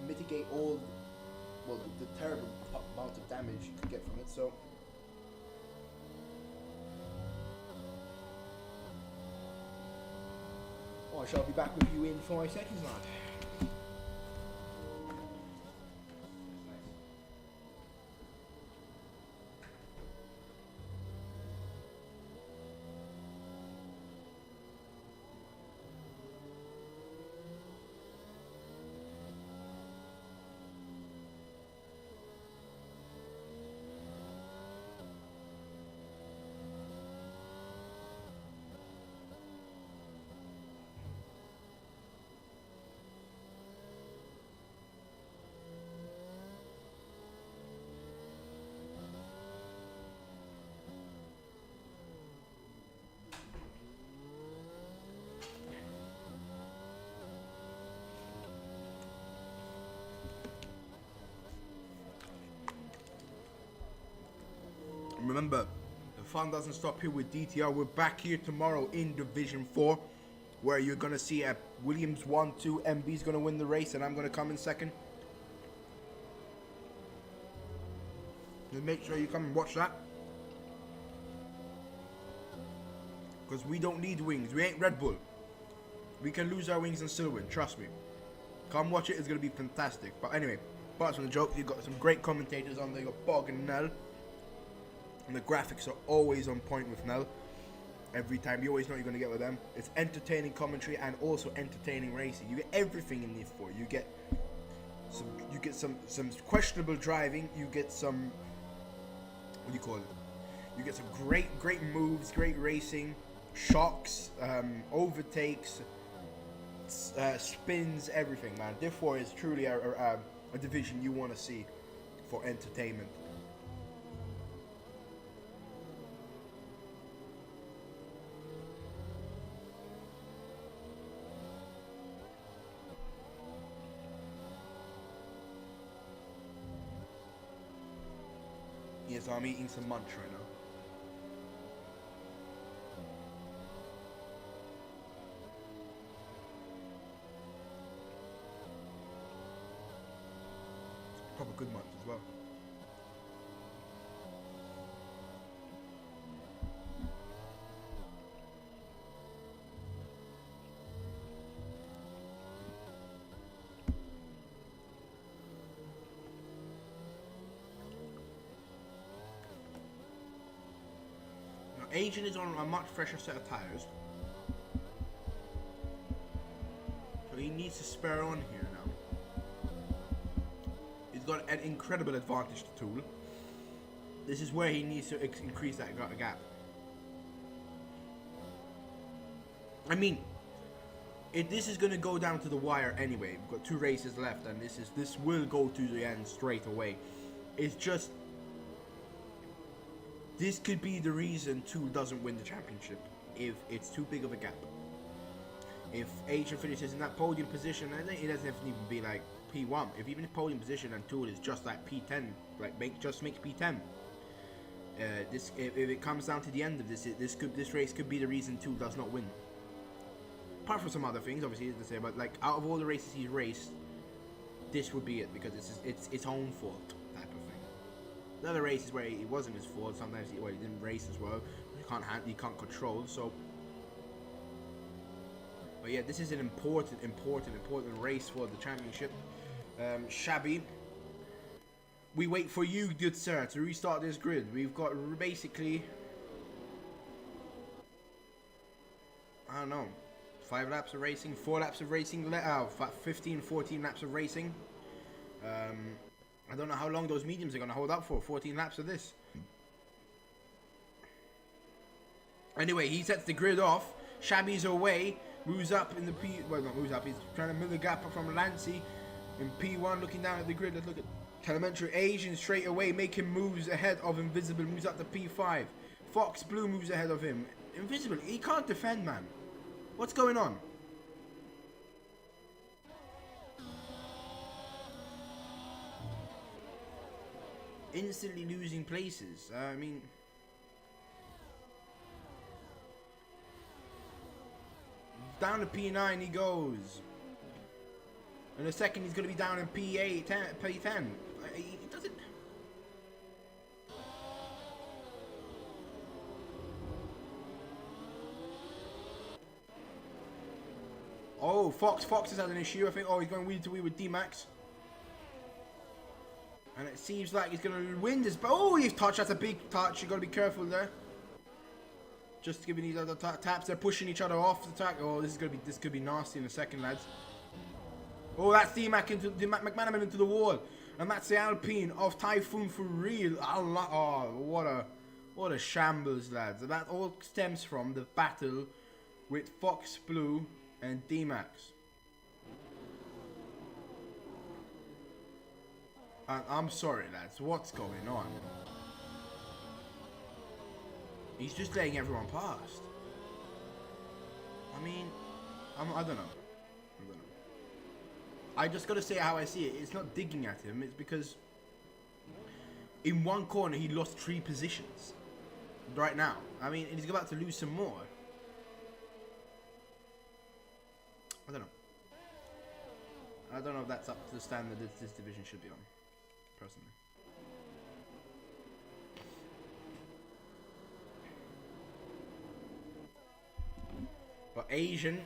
mitigate all, well, the terrible amount of damage you could get from it, so. Oh, I shall be back with you in 5 seconds, lad. Remember, the fun doesn't stop here with DTR. We're back here tomorrow in Division 4, where you're going to see a Williams 1-2, MB's going to win the race, and I'm going to come in second. Just make sure you come and watch that. Because we don't need wings. We ain't Red Bull. We can lose our wings and still win, trust me. Come watch it, it's going to be fantastic. But anyway, apart from the joke, you've got some great commentators on there. You've got Bog and Nell. And the graphics are always on point with Nell. Every time, you always know what you're going to get with them. It's entertaining commentary and also entertaining racing. You get everything in this for. You get some questionable driving. You get some, what do you call it? You get some great moves, great racing, shocks, overtakes, spins, everything, man. Div 4 is truly a division you want to see for entertainment. Yes, I'm eating some munch right now. Proper good munch as well. Agent is on a much fresher set of tyres, so he needs to spare on here now. He's got an incredible advantage to Tool. This is where he needs to increase that gap. I mean, this is going to go down to the wire anyway. We've got 2 races left, and this will go to the end straight away. It's just, this could be the reason Tool doesn't win the championship, if it's too big of a gap. If Agent finishes in that podium position, I think it doesn't have to even be like P1. If even if podium position and Tool is just like P10, like just make P10. If it comes down to the end of this race could be the reason Tool does not win. Apart from some other things, obviously, to say, but like out of all the races he's raced, this would be it, because it's its own fault. The other races where it wasn't his fault, sometimes he didn't race as well. He can't control. So, but yeah, this is an important race for the championship. Shabby, we wait for you, good sir, to restart this grid. We've got basically don't know, 5 laps of racing, 4 laps of racing, 15, 14 laps of racing. I don't know how long those mediums are going to hold up for. 14 laps of this. Anyway, he sets the grid off. Shabby's away. Moves up in the P... Well, not moves up. He's trying to mill the gap up from Lancy. In P1, looking down at the grid. Let's look at Telemetry. Asian straight away, making moves ahead of Invisible. Moves up to P5. Fox Blue moves ahead of him. Invisible, he can't defend, man. What's going on? Instantly losing places. I mean... Down to P9 he goes. In a second he's going to be down in P8, P10. He doesn't... Oh, Fox has had an issue. I think, oh, he's going wheel to wheel with D-Max. And it seems like he's going to win this. Oh, he's touched. That's a big touch. You've got to be careful there. Just giving these other taps. They're pushing each other off the track. Oh, this could be nasty in a second, lads. Oh, that's D-Mac McManaman into the wall. And that's the Alpine of Typhoon for real. Oh, what a shambles, lads. And that all stems from the battle with Fox Blue and D-Max. And I'm sorry, lads. What's going on? He's just letting everyone past. I mean, I don't know. I just gotta say how I see it. It's not digging at him. It's because in one corner he lost 3 positions right now. I mean, and he's about to lose some more. I don't know. I don't know if that's up to the standard that this division should be on, personally. But Asian,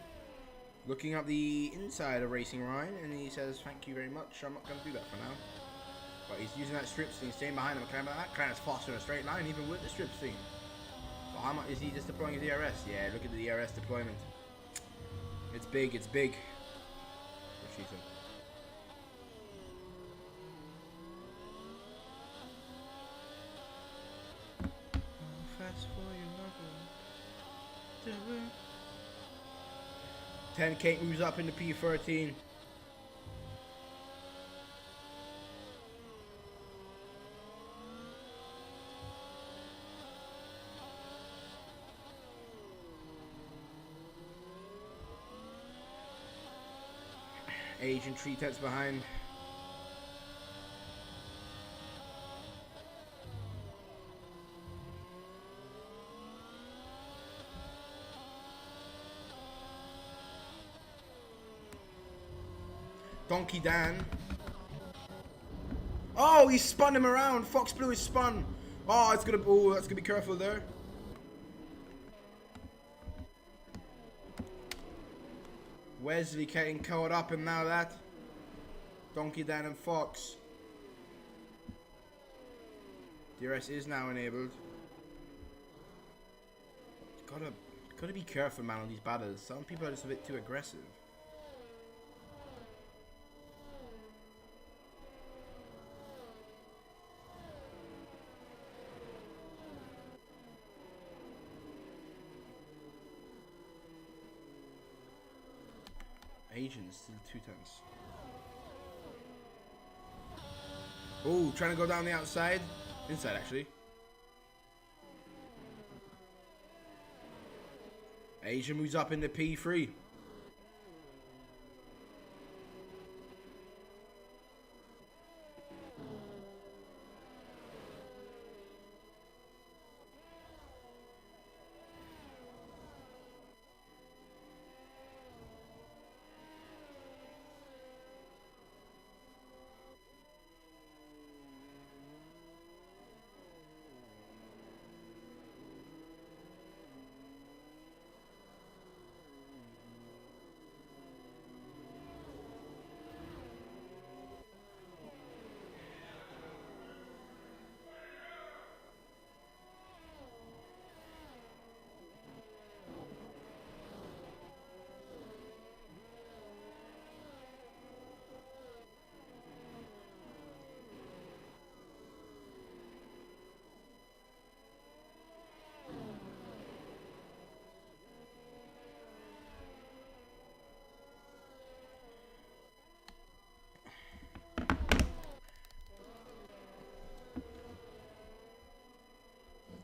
looking up the inside of Racing Ryan, and he says, thank you very much, I'm not going to do that for now. But he's using that strip steam, staying behind him. That McLaren's faster in a straight line, even with the strip steam. But how much is he just deploying his DRS? Yeah, look at the DRS deployment. It's big, it's big. What she said. Fast for your lover. 10K moves up into P13. Asian 3/10 behind. Donkey Dan. Oh, he spun him around. Fox Blue is spun. Oh, it's gonna. Oh, that's gonna be careful there. Wesley getting caught up in now that. Donkey Dan and Fox. DRS is now enabled. Gotta be careful, man, on these battles. Some people are just a bit too aggressive. Asians still 2/10. Oh, trying to go down the outside. Inside, actually. Asian moves up into P3.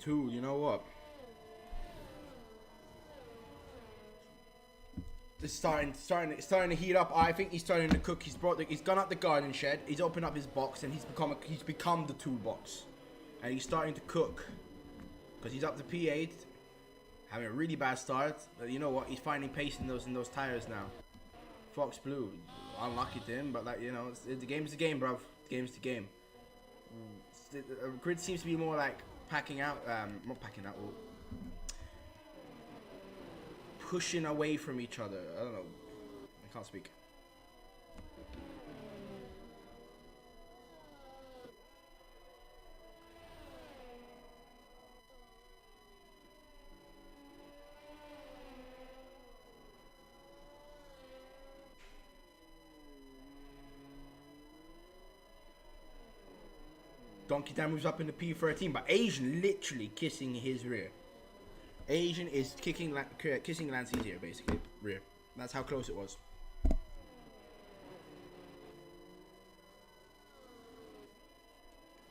Tool, you know what? It's starting to heat up. I think he's starting to cook. He's gone up the garden shed. He's opened up his box and he's become the toolbox, and he's starting to cook because he's up to P8, having a really bad start. But you know what? He's finding pace in those tires now. Fox Blue, unlucky to him, but like, you know, the game's the game, bruv. The game's the game. The grid seems to be more like packing out, not packing out. Pushing away from each other. I don't know. I can't speak. Donkey Dan moves up in the P13, but Asian literally kissing his rear. Asian is kissing Lance's ear, basically. Rear. That's how close it was.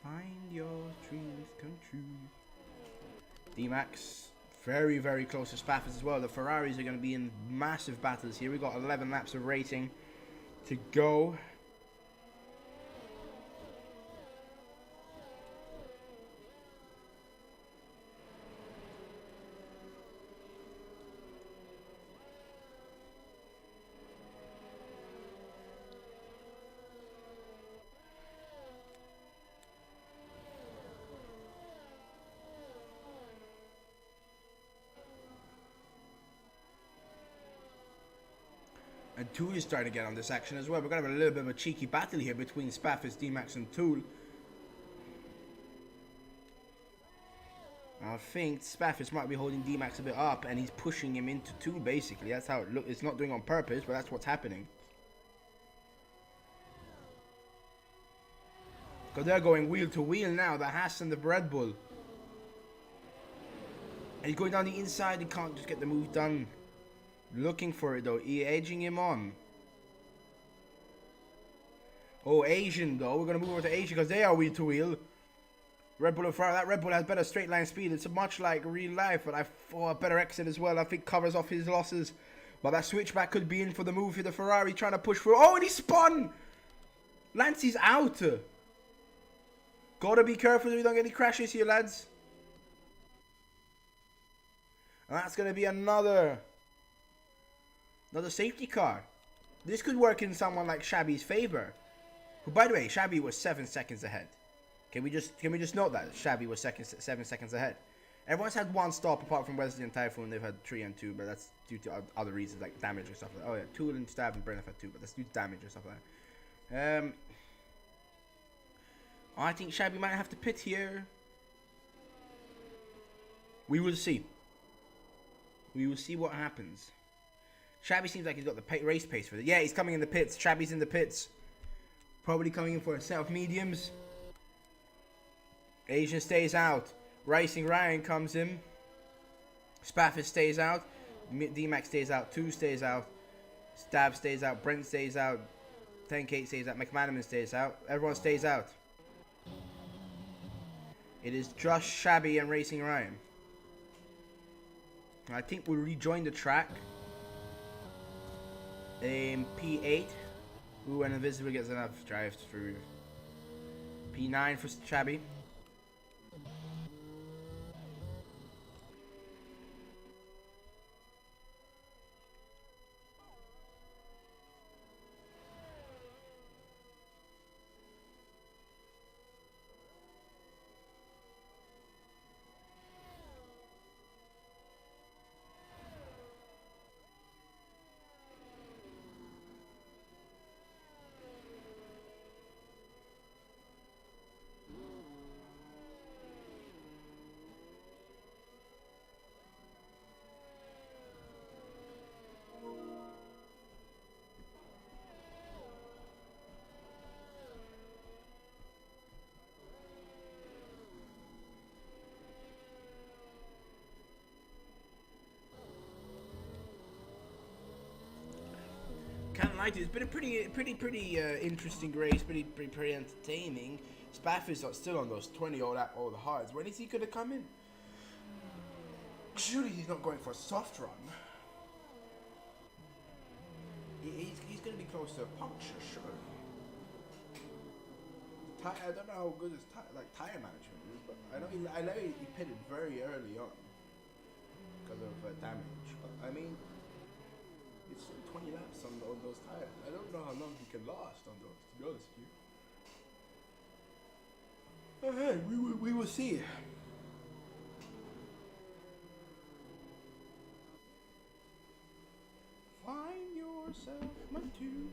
Find your dreams come true. D-Max, very, very close to Spaffers as well. The Ferraris are going to be in massive battles here. We've got 11 laps of racing to go. And Tool is starting to get on this action as well. We're going to have a little bit of a cheeky battle here between Spaffers, D-Max and Tool. I think Spaffers might be holding D-Max a bit up and he's pushing him into Tool, basically. That's how it looks. It's not doing on purpose, but that's what's happening. Because they're going wheel to wheel now, the Haas and the Red Bull. And he's going down the inside, he can't just get the move done. Looking for it though, edging him on. Oh, Asian though, we're going to move over to Asian because they are wheel to wheel. Red Bull and Ferrari, that Red Bull has better straight line speed. It's much like real life, but a better exit as well. I think covers off his losses. But that switchback could be in for the move here. The Ferrari trying to push through. Oh, and he spun! Lancey's out. Gotta be careful so we don't get any crashes here, lads. And that's going to be another safety car. This could work in someone like Shabby's favor. Who, by the way, Shabby was 7 seconds ahead. Can we just note that Shabby was 7 seconds ahead? Everyone's had one stop apart from Wesley and Typhoon. They've had 3 and 2, but that's due to other reasons like damage or stuff like that. Oh yeah, Tool and Stab and Brennan had 2, but that's due to damage or stuff like that. I think Shabby might have to pit here. We will see. We will see what happens. Shabby seems like he's got the race pace for it. Yeah, he's coming in the pits. Shabby's in the pits. Probably coming in for a set of mediums. Asian stays out. Racing Ryan comes in. Spafford stays out. D-Max stays out. 2 stays out. Stab stays out. Brent stays out. 10K stays out. McManaman stays out. Everyone stays out. It is just Shabby and Racing Ryan. I think we'll rejoin the track. P8. Ooh, and Invisible gets enough drive through. P9 for Shabby. Can't lie to you, it's been a pretty interesting race, pretty entertaining. Spafford's still on those 20 all the hards. When is he gonna come in? Surely he's not going for a soft run. He's going to be close to a puncture, surely. I don't know how good his tire management is, but I know he pitted very early on because of damage. But I mean, it's 20 laps on those tires. I don't know how long he can last on those, to be honest with you. Alright, we will see. Find yourself my two.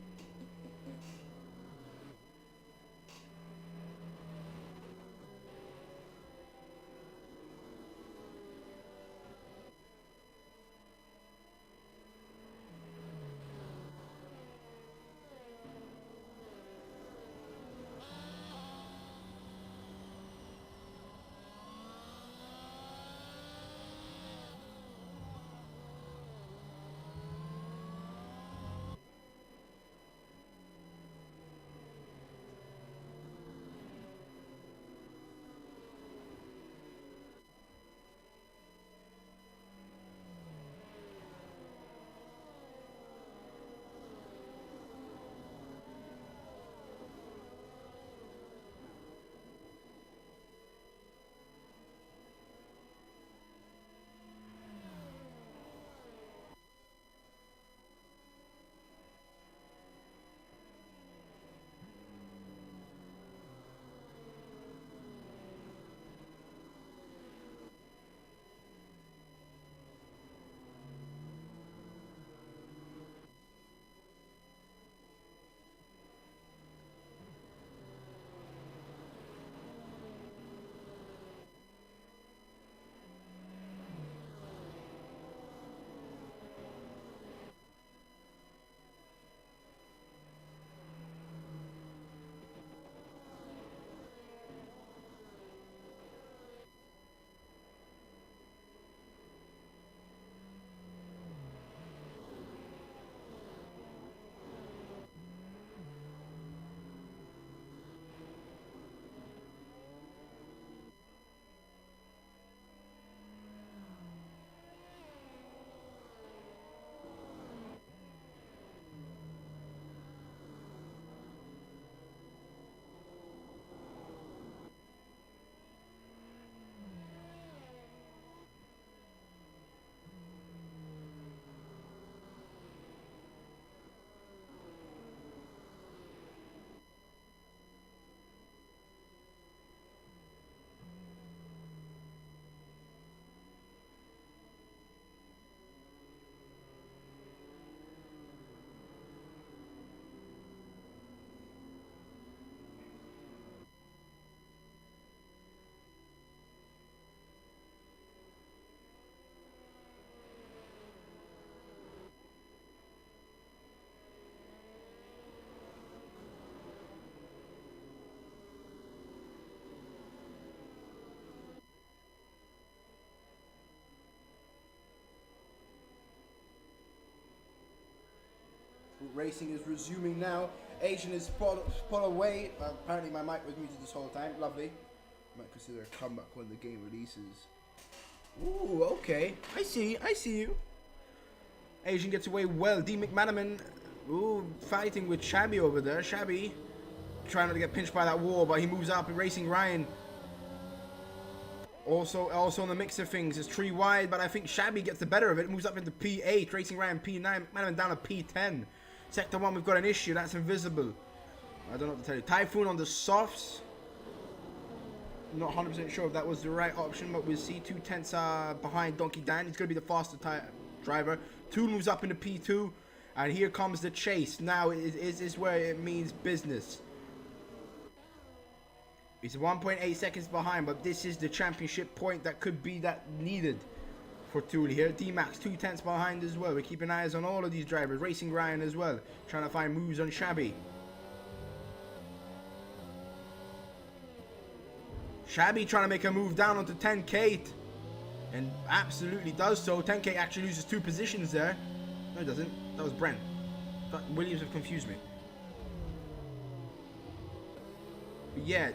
Racing is resuming now. Asian is spot away. Apparently my mic was muted this whole time. Lovely. Might consider a comeback when the game releases. Ooh, okay. I see you. Asian gets away well. D. McManaman, ooh, fighting with Shabby over there. Shabby trying not to get pinched by that wall, but he moves up. Racing Ryan also in the mix of things is 3 wide, but I think Shabby gets the better of it. Moves up into P8. Racing Ryan P9. McManaman down to P10. Sector 1, we've got an issue. That's invisible. I don't know what to tell you. Typhoon on the softs. Not 100% sure if that was the right option, but we'll see. 2 tenths behind Donkey Dan. He's going to be the faster driver. Tool moves up into P2. And here comes the chase. Now is where it means business. He's 1.8 seconds behind, but this is the championship point that could be that needed for Tool here. D-Max 2 tenths behind as well. We're keeping eyes on all of these drivers. Racing Ryan as well. Trying to find moves on Shabby. Shabby trying to make a move down onto 10K. And absolutely does so. 10K actually loses 2 positions there. No, it doesn't. That was Brent. But Williams have confused me. But yeah.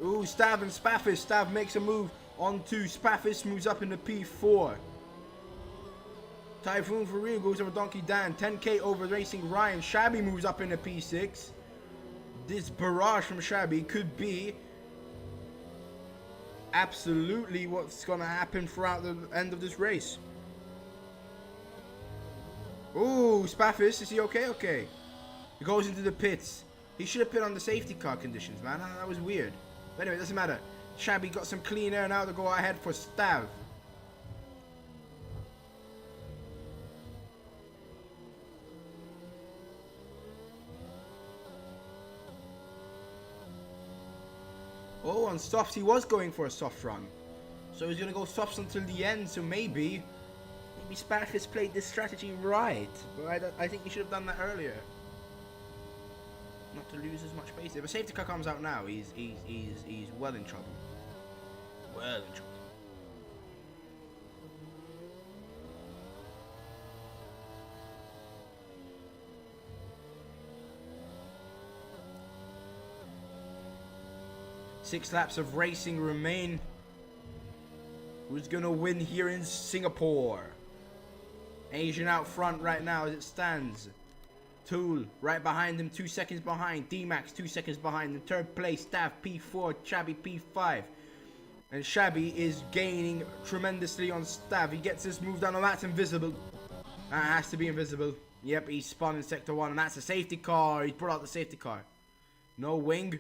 Ooh, Stav and Spaffis. Stav makes a move. On to Spaffis, moves up into P4. Typhoon for real goes over Donkey Dan. 10k over Racing Ryan. Shabby moves up into P6. This barrage from Shabby could be absolutely what's going to happen throughout the end of this race. Ooh, Spaffis, is he okay? Okay. He goes into the pits. He should have put on the safety car conditions, man. That was weird. But anyway, it doesn't matter. Shabby got some clean air now to go ahead for Stav. Oh, on softs he was going for a soft run. So he's going to go softs until the end, so maybe Spaffis played this strategy right. But I think he should have done that earlier. Not to lose as much pace. If a safety car comes out now, he's well in trouble. Well in trouble. Six laps of racing remain. Who's gonna win here in Singapore? Asian out front right now as it stands. Tool right behind him, 2 seconds behind. D-Max 2 seconds behind him. Third place, Staff P4, Shabby P5. And Shabby is gaining tremendously on Stav. He gets this move down. Oh, that's invisible. That has to be invisible. Yep, he's spun in sector 1, and that's a safety car. He's brought out the safety car. No wing.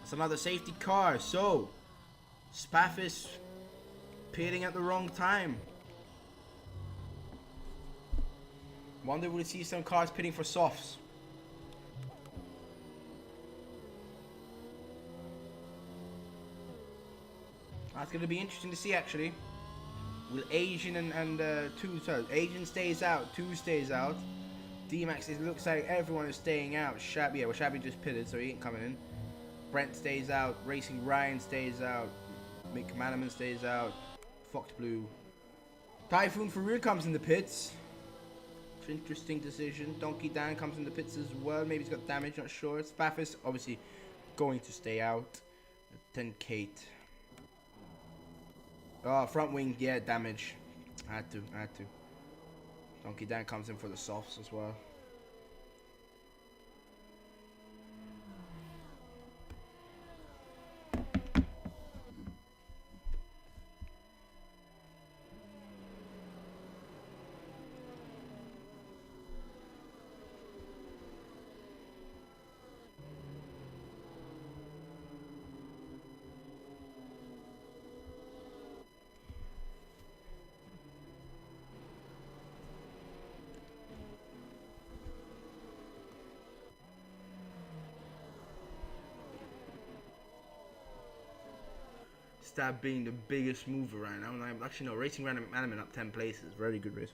That's another safety car. So, Spaffis pitting at the wrong time. Wonder will we see some cars pitting for softs. That's going to be interesting to see, actually. Will Asian and Asian stays out, 2 stays out. D-Max, it looks like everyone is staying out. Shabby, yeah, well, Shabby just pitted, so he ain't coming in. Brent stays out. Racing Ryan stays out. Mick Manaman stays out. Fox Blue. Typhoon for real comes in the pits. It's an interesting decision. Donkey Dan comes in the pits as well. Maybe he's got damage, not sure. Spaffis, obviously, going to stay out. 10 Kate. Oh, front wing, yeah, damage. I had to. Donkey Dan comes in for the softs as well. Stab being the biggest mover right now. And actually, no, Racing Random Animan up 10 places. Very good race.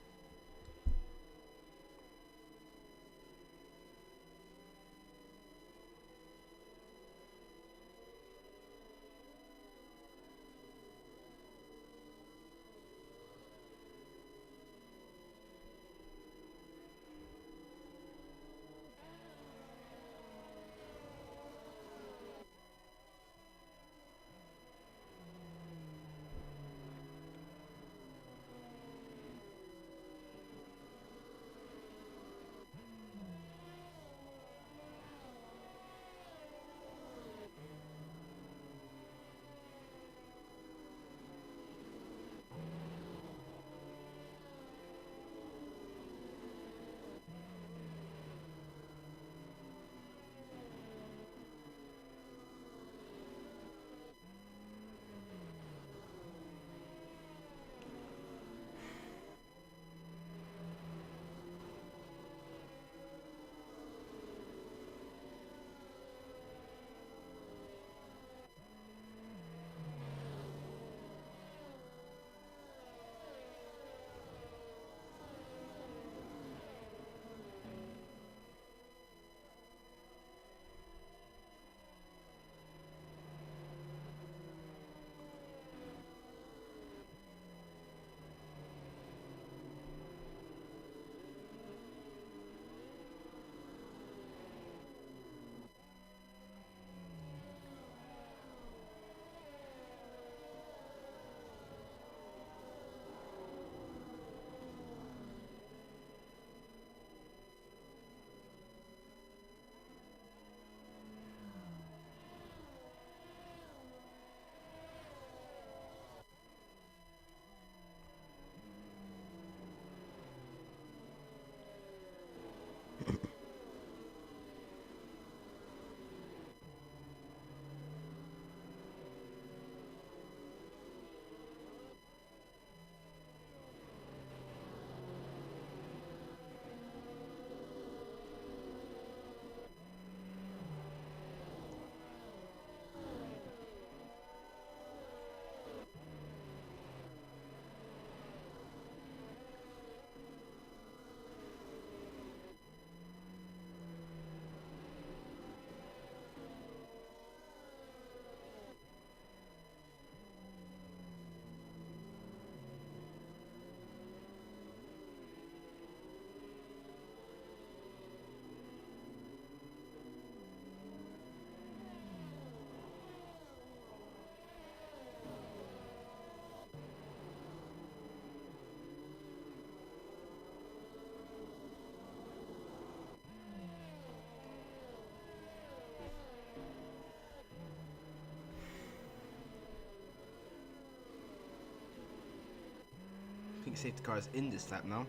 I think safety car is in this lap now.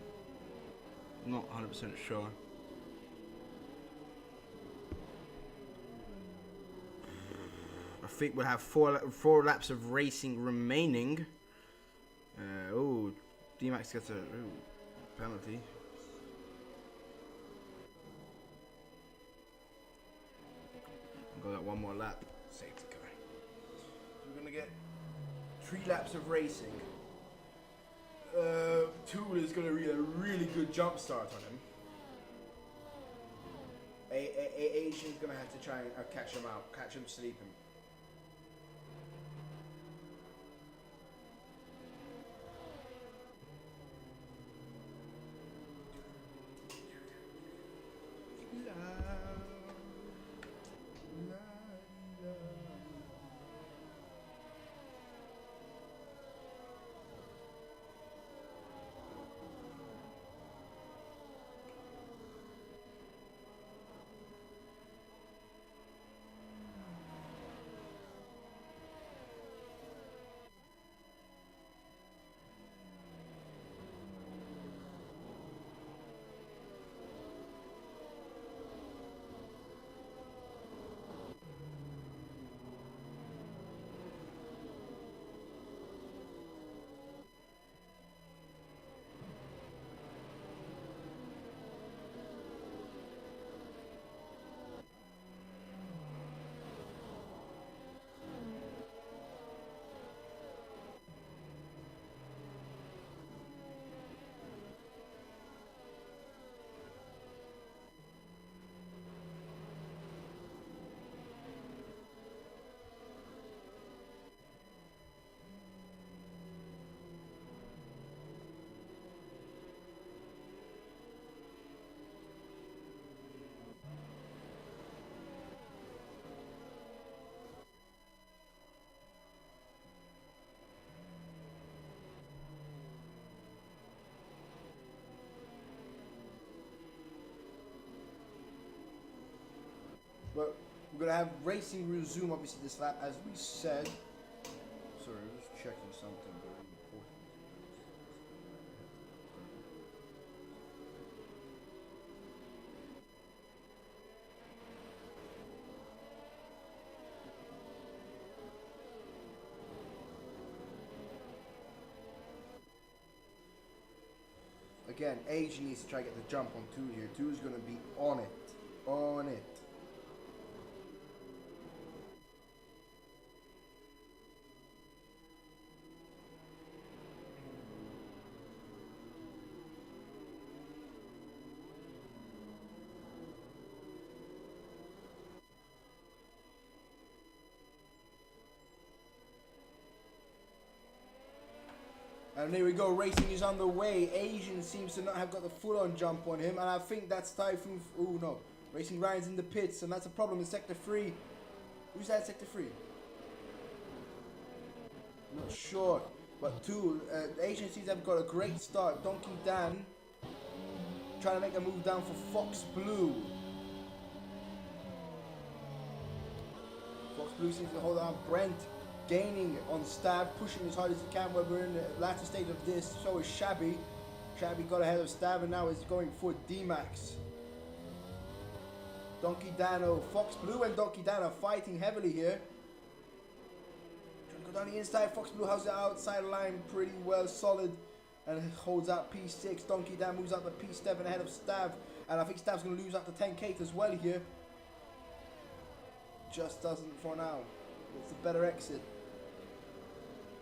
Not 100% sure. I think we'll have four laps of racing remaining. Oh, D-Max gets a penalty. I've got one more lap. Safety car. So we're gonna get 3 laps of racing. Tool is going to be a really good jump start on him. Asian's going to have to try and catch him out, catch him sleeping. Well, we're going to have racing resume, obviously, this lap, as we said. Sorry, I was checking something very important. Again, Asian needs to try to get the jump on 2 here. 2 is going to be on it. On it. And there we go, racing is on the way. Asian seems to not have got the full-on jump on him, and I think that's Typhoon. Oh no, Racing Ryan's in the pits, and that's a problem in Sector 3. Who's that Sector 3? Not sure, but two, Asian seems to have got a great start. Donkey Dan trying to make a move down for Fox Blue. Fox Blue seems to hold on. Brent gaining on Stab, pushing as hard as he can. While we're in the latter stage of this, so is Shabby. Shabby got ahead of Stab and now is going for D-Max. Donkey Dano, Fox Blue and Donkey Dano fighting heavily here. Trying to go down the inside. Fox Blue has the outside line pretty well solid and holds out P6. Donkey Dano moves out to P7 ahead of Stav. And I think Stav's going to lose out to 10K as well here. Just doesn't for now. It's a better exit.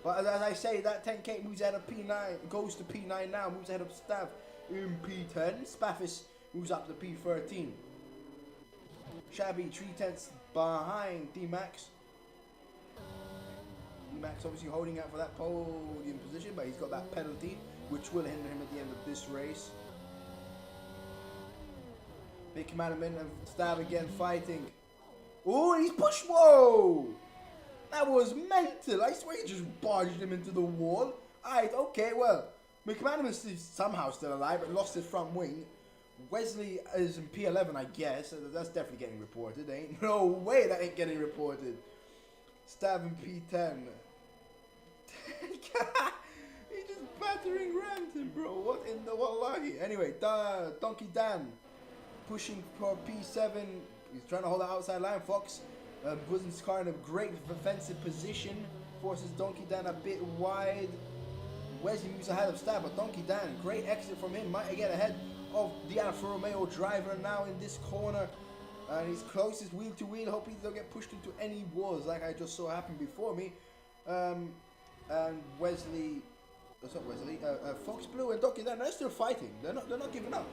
But as I say, that 10K moves ahead of P9, goes to P9 now, moves ahead of Stav in P10. Spaffis moves up to P13. Shabby 3/10 behind D-Max. D-Max obviously holding out for that podium position, but he's got that penalty, which will hinder him at the end of this race. Big Commandment and Stav again fighting. Oh, he's pushed. Whoa! That was mental. I swear he just barged him into the wall. Alright, okay, well, McManaman is somehow still alive, but lost his front wing. Wesley is in P11, I guess. That's definitely getting reported. Ain't no way that ain't getting reported. Stav in P10. He's just battering Rampton, bro. What in the wallahi? Anyway, Donkey Dan pushing for P7. He's trying to hold the outside line. Fox puts his car in a great defensive position. Forces Donkey Dan a bit wide. Wesley moves ahead of Stav, but Donkey Dan, great exit from him. Might get ahead of the Alfa Romeo driver now in this corner. And he's closest wheel to wheel. Hope he don't get pushed into any walls like I just saw happen before me. And Wesley, that's not Wesley, Fox Blue and Donkey Dan, they're still fighting. They're not giving up.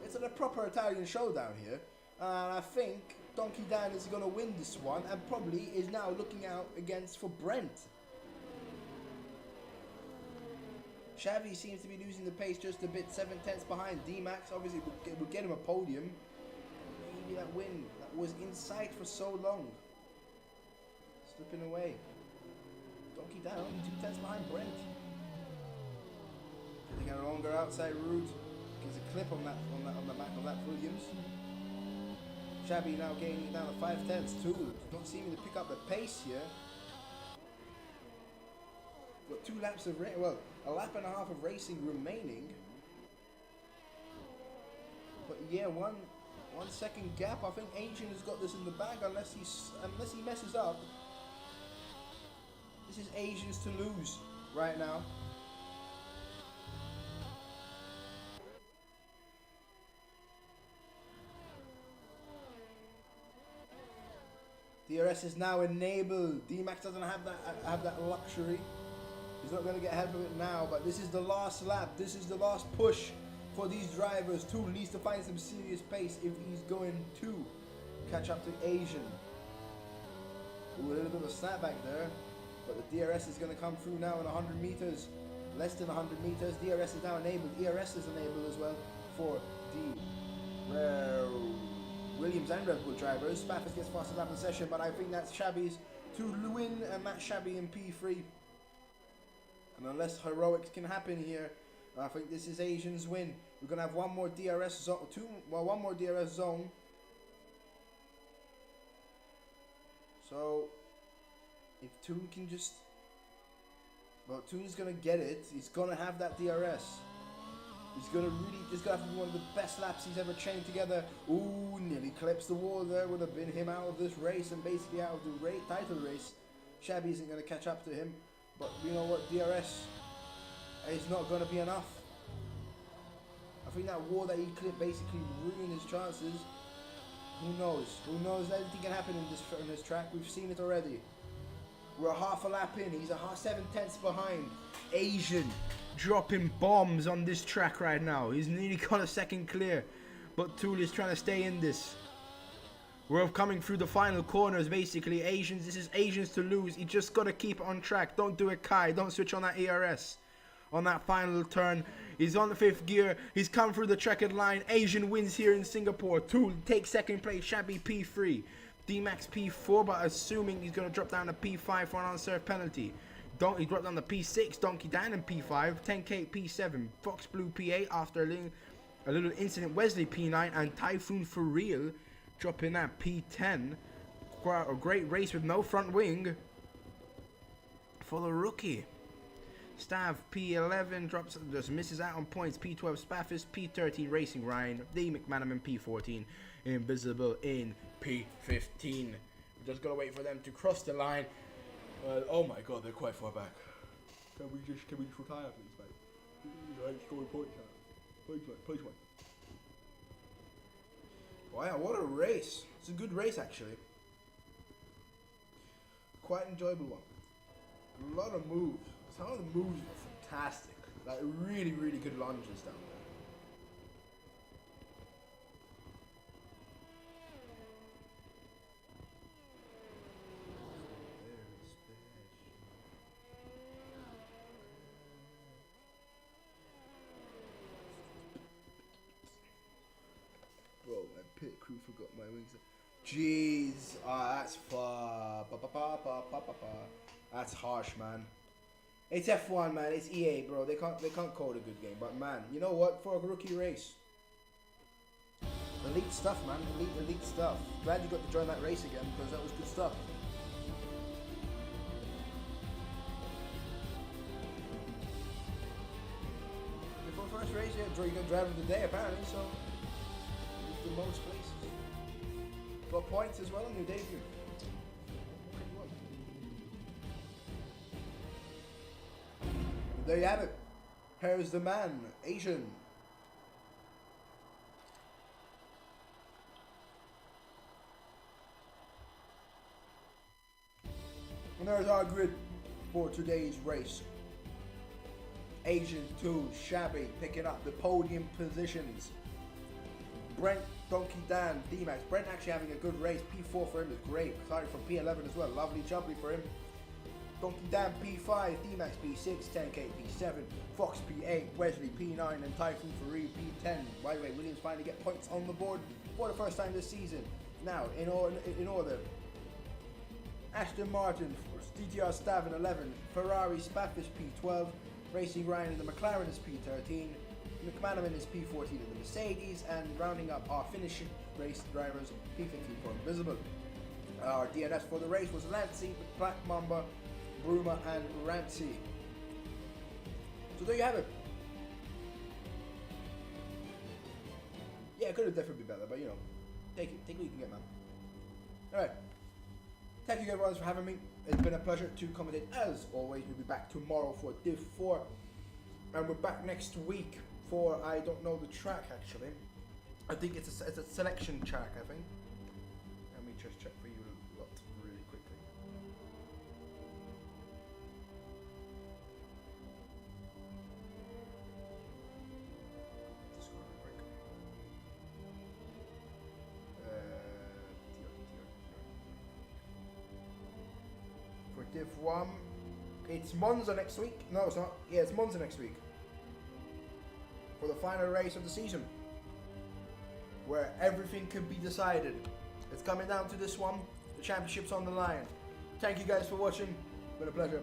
It's a proper Italian showdown here. And I think Donkey Dan is going to win this one and probably is now looking out against for Brent. Xavi seems to be losing the pace just a bit, 7/10 behind. D-Max obviously would get him a podium. Maybe that win that was in sight for so long. Slipping away. Donkey Dan only 2/10 behind Brent. Taking a longer outside route. Gives a clip on the back of that Williams. Xavi now gaining down to 5/10 too. Not seeming to pick up the pace here. Got 2 laps of a lap and a half of racing remaining. But yeah, one second gap. I think Asian has got this in the bag unless he messes up. This is Asians to lose right now. DRS is now enabled. D-Max doesn't have that luxury. He's not going to get ahead of it now, but this is the last lap. This is the last push for these drivers. Tool needs to find some serious pace if he's going to catch up to Asian. Ooh, a little bit of a snapback there, but the DRS is going to come through now in 100 meters. Less than 100 meters. DRS is now enabled. ERS is enabled as well for the Williams and Red Bull drivers. Spaffis gets fastest lap in session, but I think that's Shabby's to win, and Matt Shabby in P3. And unless heroics can happen here, I think this is Asian's win. We're gonna have one more DRS zone, one more DRS zone. So if Toon can just, Toon's gonna get it. He's gonna have that DRS. He's gonna have to be one of the best laps he's ever chained together. Ooh, nearly clips the wall there. Would have been him out of this race and basically out of the title race. Shabby isn't gonna catch up to him. But you know what, DRS is not going to be enough. I think that wall that he clipped basically ruined his chances. Who knows? Who knows? Anything can happen in this track. We've seen it already. We're half a lap in. He's 7/10 behind. Asian dropping bombs on this track right now. He's nearly got a second clear. But Tool is trying to stay in this. We're coming through the final corners, basically. Asians, this is Asians to lose. You just got to keep it on track. Don't do a Kai. Don't switch on that ERS. On that final turn, he's on the 5th gear. He's come through the checkered line. Asian wins here in Singapore. Tool takes second place. Shabby P3. D-Max P4, but assuming he's going to drop down to P5 for an unserved penalty. He dropped down to P6. Donkey Dan in P5. 10K P7. Fox Blue P8 after a little incident. Wesley P9 and Typhoon for real. Dropping at P10. A great race with no front wing for the rookie. Stav P11 drops, just misses out on points. P12 Spaffis, P13 Racing Ryan, D McManaman P14, Invisible in P15. We're just gonna wait for them to cross the line. Oh my god, they're quite far back. Can we just retire, please, mate? I ain't scoring points now. Please, mate, please, mate. Wow, what a race. It's a good race, actually. Quite enjoyable one. A lot of moves. Some of the moves were fantastic. Like, really, really good lunges down there. Bro, my pit crew forgot my wings. Jeez, that's far. That's harsh, man. It's F1, man. It's EA, bro. They can't code a good game. But man, you know what? For a rookie race, elite stuff, man. Elite stuff. Glad you got to join that race again because that was good stuff. Before first race, yeah, you got driver of the day apparently. So the most places. Got points as well on your debut. There you have it. Here's the man, Asian. And there's our grid for today's race. Asian 2, Shabby, picking up the podium positions. Brent, Donkey Dan, D-Max. Brent actually having a good race. P4 for him is great. Starting from P11 as well. Lovely jubbly for him. Donkey Dan P5, D-Max P6, 10K P7, Fox P8, Wesley P9, and Typhoon Fareed P10. By the way, Williams finally get points on the board for the first time this season. Now, in order, Aston Martin, DTR Stav in 11, Ferrari Spaffis P12, Racing Ryan and the McLaren is P13, McManaman is P14 in the Mercedes, and rounding up our finishing race drivers, P15 for Invisible. Our DNS for the race was Lancey, Black Mamba, Bruma, and Rancy. So there you have it. Yeah, it could have definitely been better, but you know, take what you can get, man. Alright. Thank you everyone for having me. It's been a pleasure to commentate as always. We'll be back tomorrow for Div 4. And we're back next week for, I don't know the track actually. I think it's a selection track, I think. Let me just check for you a lot really quickly. For Div 1, it's Monza next week. No, it's not. Yeah, it's Monza next week. For the final race of the season. Where everything can be decided. It's coming down to this one. The championship's on the line. Thank you guys for watching. It's been a pleasure.